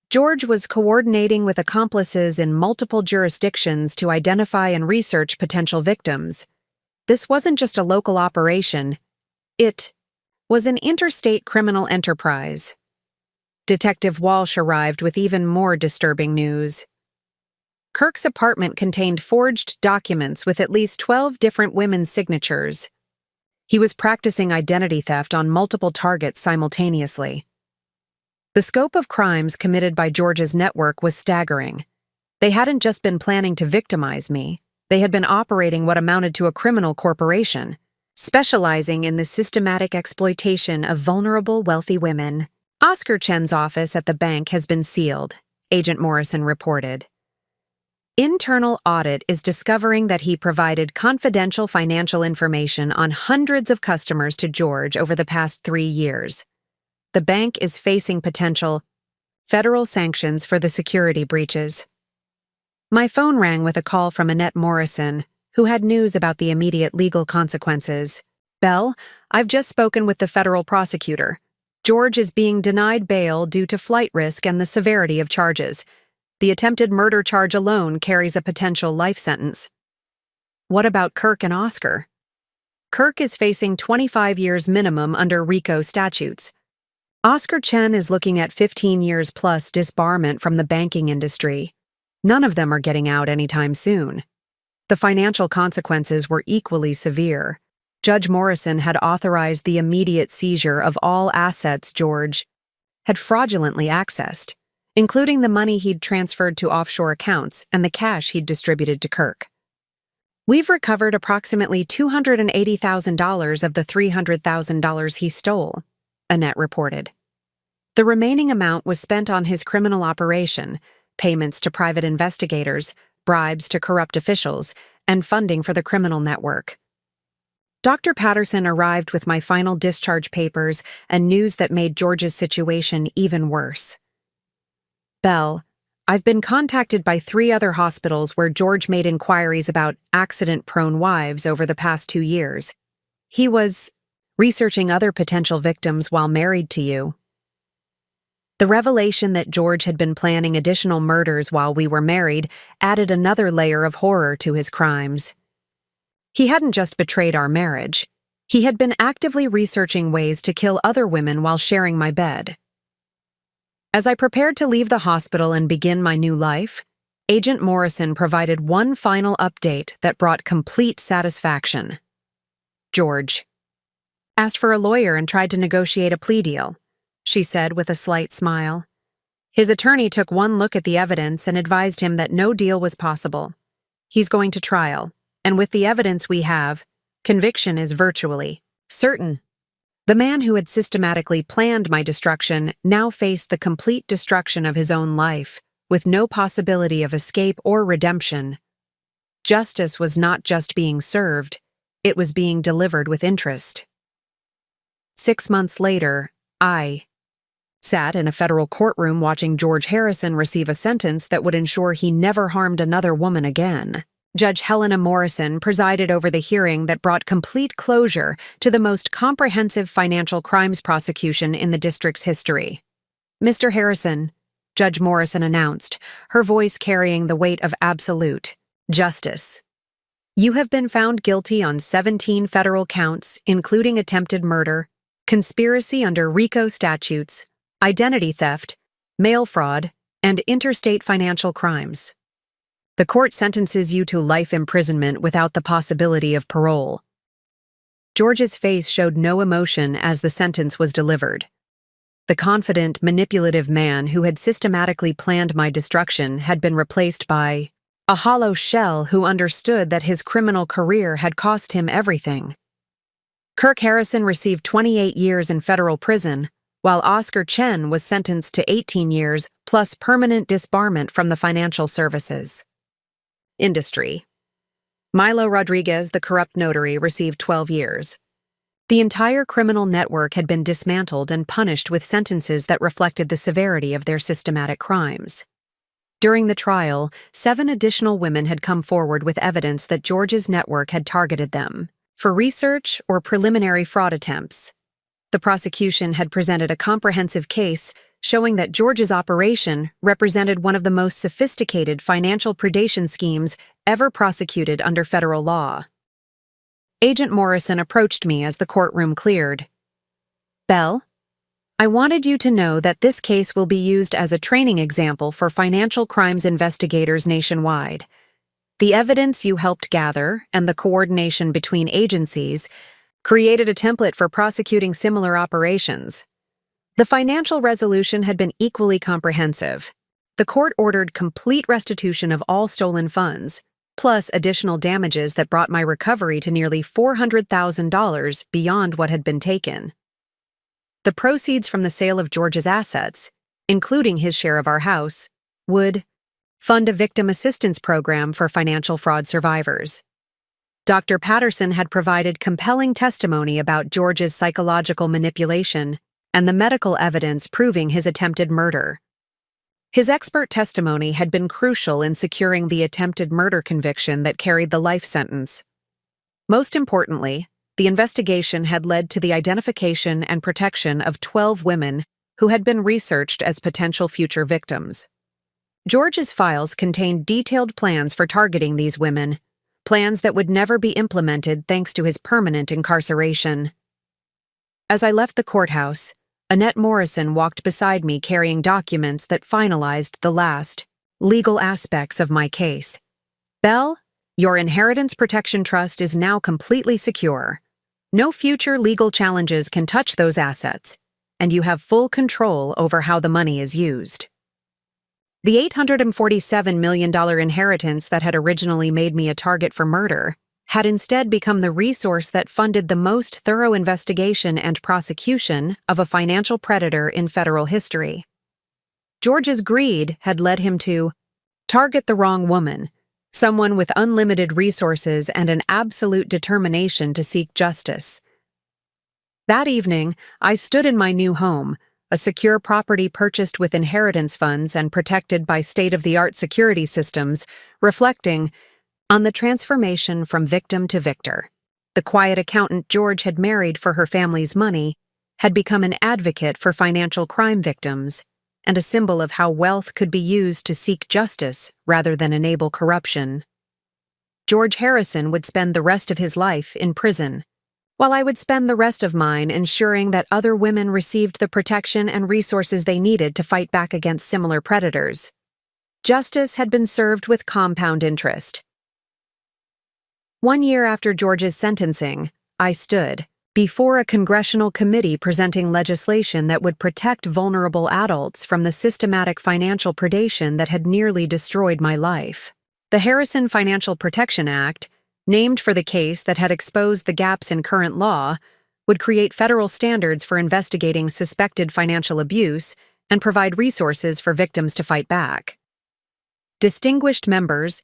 "George was coordinating with accomplices in multiple jurisdictions to identify and research potential victims. This wasn't just a local operation. It was an interstate criminal enterprise." Detective Walsh arrived with even more disturbing news. Kirk's apartment contained forged documents with at least 12 different women's signatures. He was practicing identity theft on multiple targets simultaneously. The scope of crimes committed by George's network was staggering. They hadn't just been planning to victimize me, they had been operating what amounted to a criminal corporation, specializing in the systematic exploitation of vulnerable, wealthy women. "Oscar Chen's office at the bank has been sealed," Agent Morrison reported. "Internal audit is discovering that he provided confidential financial information on hundreds of customers to George over the past 3 years. The bank is facing potential federal sanctions for the security breaches." My phone rang with a call from Annette Morrison, who had news about the immediate legal consequences. "Bell, I've just spoken with the federal prosecutor. George is being denied bail due to flight risk and the severity of charges. The attempted murder charge alone carries a potential life sentence." "What about Kirk and Oscar?" "Kirk is facing 25 years minimum under RICO statutes. Oscar Chen is looking at 15 years plus disbarment from the banking industry. None of them are getting out anytime soon." The financial consequences were equally severe. Judge Morrison had authorized the immediate seizure of all assets George had fraudulently accessed, including the money he'd transferred to offshore accounts and the cash he'd distributed to Kirk. "We've recovered approximately $280,000 of the $300,000 he stole," Annette reported. The remaining amount was spent on his criminal operation, payments to private investigators, bribes to corrupt officials, and funding for the criminal network. Dr. Patterson arrived with my final discharge papers and news that made George's situation even worse. "Bell, I've been contacted by 3 other hospitals where George made inquiries about accident-prone wives over the past 2 years. He was researching other potential victims while married to you. The revelation that George had been planning additional murders while we were married added another layer of horror to his crimes. He hadn't just betrayed our marriage. He had been actively researching ways to kill other women while sharing my bed. As I prepared to leave the hospital and begin my new life, Agent Morrison provided one final update that brought complete satisfaction. George asked for a lawyer and tried to negotiate a plea deal, she said with a slight smile. His attorney took one look at the evidence and advised him that no deal was possible. He's going to trial, and with the evidence we have, conviction is virtually certain. The man who had systematically planned my destruction now faced the complete destruction of his own life, with no possibility of escape or redemption. Justice was not just being served, it was being delivered with interest. 6 months later, I sat in a federal courtroom watching George Harrison receive a sentence that would ensure he never harmed another woman again. Judge Helena Morrison presided over the hearing that brought complete closure to the most comprehensive financial crimes prosecution in the district's history. Mr. Harrison, Judge Morrison announced, her voice carrying the weight of absolute justice. You have been found guilty on 17 federal counts, including attempted murder, conspiracy under RICO statutes, identity theft, mail fraud, and interstate financial crimes. The court sentences you to life imprisonment without the possibility of parole. George's face showed no emotion as the sentence was delivered. The confident, manipulative man who had systematically planned my destruction had been replaced by a hollow shell who understood that his criminal career had cost him everything. Kirk Harrison received 28 years in federal prison, while Oscar Chen was sentenced to 18 years plus permanent disbarment from the financial services industry. Milo Rodriguez, the corrupt notary, received 12 years. The entire criminal network had been dismantled and punished with sentences that reflected the severity of their systematic crimes. During the trial, 7 additional women had come forward with evidence that George's network had targeted them for research or preliminary fraud attempts. The prosecution had presented a comprehensive case showing that George's operation represented one of the most sophisticated financial predation schemes ever prosecuted under federal law. Agent Morrison approached me as the courtroom cleared. Belle, I wanted you to know that this case will be used as a training example for financial crimes investigators nationwide. The evidence you helped gather and the coordination between agencies created a template for prosecuting similar operations. The financial resolution had been equally comprehensive. The court ordered complete restitution of all stolen funds, plus additional damages that brought my recovery to nearly $400,000 beyond what had been taken. The proceeds from the sale of George's assets, including his share of our house, would fund a victim assistance program for financial fraud survivors. Dr. Patterson had provided compelling testimony about George's psychological manipulation and the medical evidence proving his attempted murder. His expert testimony had been crucial in securing the attempted murder conviction that carried the life sentence. Most importantly, the investigation had led to the identification and protection of 12 women who had been researched as potential future victims. George's files contained detailed plans for targeting these women, plans that would never be implemented thanks to his permanent incarceration. As I left the courthouse, Annette Morrison walked beside me carrying documents that finalized the last legal aspects of my case. Belle, your Inheritance Protection Trust is now completely secure. No future legal challenges can touch those assets, and you have full control over how the money is used. The $847 million inheritance that had originally made me a target for murder had instead become the resource that funded the most thorough investigation and prosecution of a financial predator in federal history. George's greed had led him to target the wrong woman, someone with unlimited resources and an absolute determination to seek justice. That evening, I stood in my new home, a secure property purchased with inheritance funds and protected by state-of-the-art security systems, reflecting on the transformation from victim to victor. The quiet accountant George had married for her family's money had become an advocate for financial crime victims and a symbol of how wealth could be used to seek justice rather than enable corruption. George Harrison would spend the rest of his life in prison, while I would spend the rest of mine ensuring that other women received the protection and resources they needed to fight back against similar predators. Justice had been served with compound interest. 1 year after George's sentencing, I stood before a congressional committee presenting legislation that would protect vulnerable adults from the systematic financial predation that had nearly destroyed my life. The Harrison Financial Protection Act, named for the case that had exposed the gaps in current law, would create federal standards for investigating suspected financial abuse and provide resources for victims to fight back. Distinguished members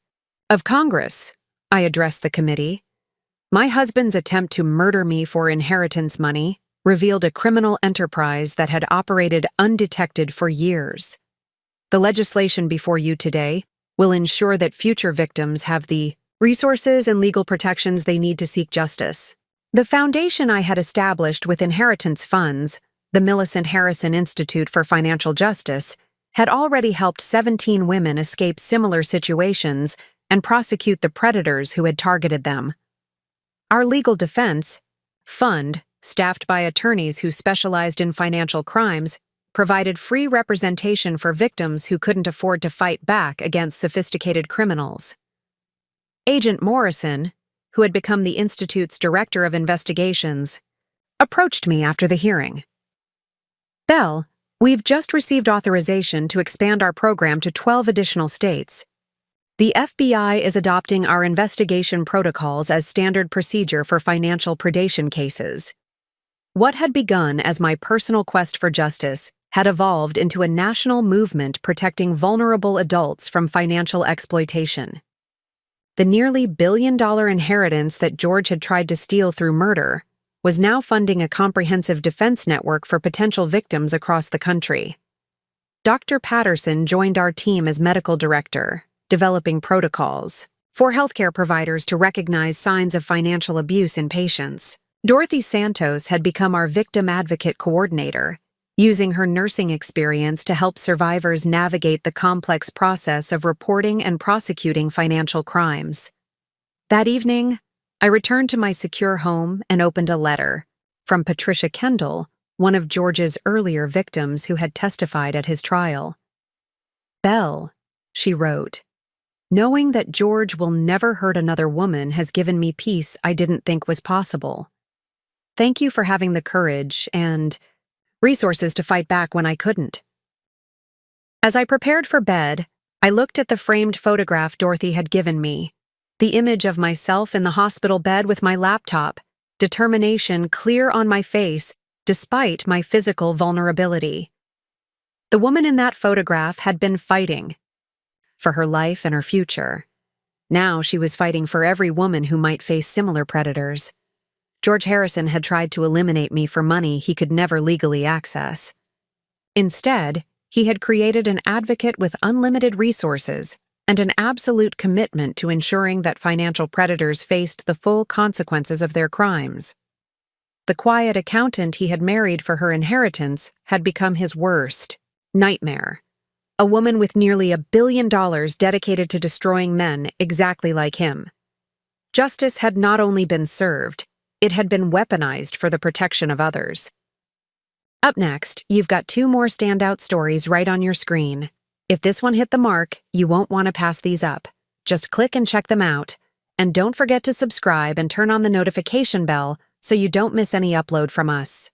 of Congress, I addressed the committee. My husband's attempt to murder me for inheritance money revealed a criminal enterprise that had operated undetected for years. The legislation before you today will ensure that future victims have the resources and legal protections they need to seek justice. The foundation I had established with inheritance funds, the Millicent Harrison Institute for Financial Justice, had already helped 17 women escape similar situations and prosecute the predators who had targeted them. Our legal defense fund, staffed by attorneys who specialized in financial crimes, provided free representation for victims who couldn't afford to fight back against sophisticated criminals. Agent Morrison, who had become the Institute's Director of Investigations, approached me after the hearing. "Belle, we've just received authorization to expand our program to 12 additional states. The FBI is adopting our investigation protocols as standard procedure for financial predation cases." What had begun as my personal quest for justice had evolved into a national movement protecting vulnerable adults from financial exploitation. The nearly billion-dollar inheritance that George had tried to steal through murder was now funding a comprehensive defense network for potential victims across the country. Dr. Patterson joined our team as medical director, developing protocols for healthcare providers to recognize signs of financial abuse in patients. Dorothy Santos had become our victim advocate coordinator, using her nursing experience to help survivors navigate the complex process of reporting and prosecuting financial crimes. That evening, I returned to my secure home and opened a letter from Patricia Kendall, one of George's earlier victims who had testified at his trial. "Belle," she wrote, "knowing that George will never hurt another woman has given me peace I didn't think was possible. Thank you for having the courage and resources to fight back when I couldn't." As I prepared for bed, I looked at the framed photograph Dorothy had given me, the image of myself in the hospital bed with my laptop, determination clear on my face despite my physical vulnerability. The woman in that photograph had been fighting for her life and her future. Now she was fighting for every woman who might face similar predators. George Harrison had tried to eliminate me for money he could never legally access. Instead, he had created an advocate with unlimited resources and an absolute commitment to ensuring that financial predators faced the full consequences of their crimes. The quiet accountant he had married for her inheritance had become his worst nightmare. A woman with nearly $1 billion dedicated to destroying men exactly like him. Justice had not only been served, it had been weaponized for the protection of others. Up next, you've got 2 more standout stories right on your screen. If this one hit the mark, you won't want to pass these up. Just click and check them out. And don't forget to subscribe and turn on the notification bell so you don't miss any upload from us.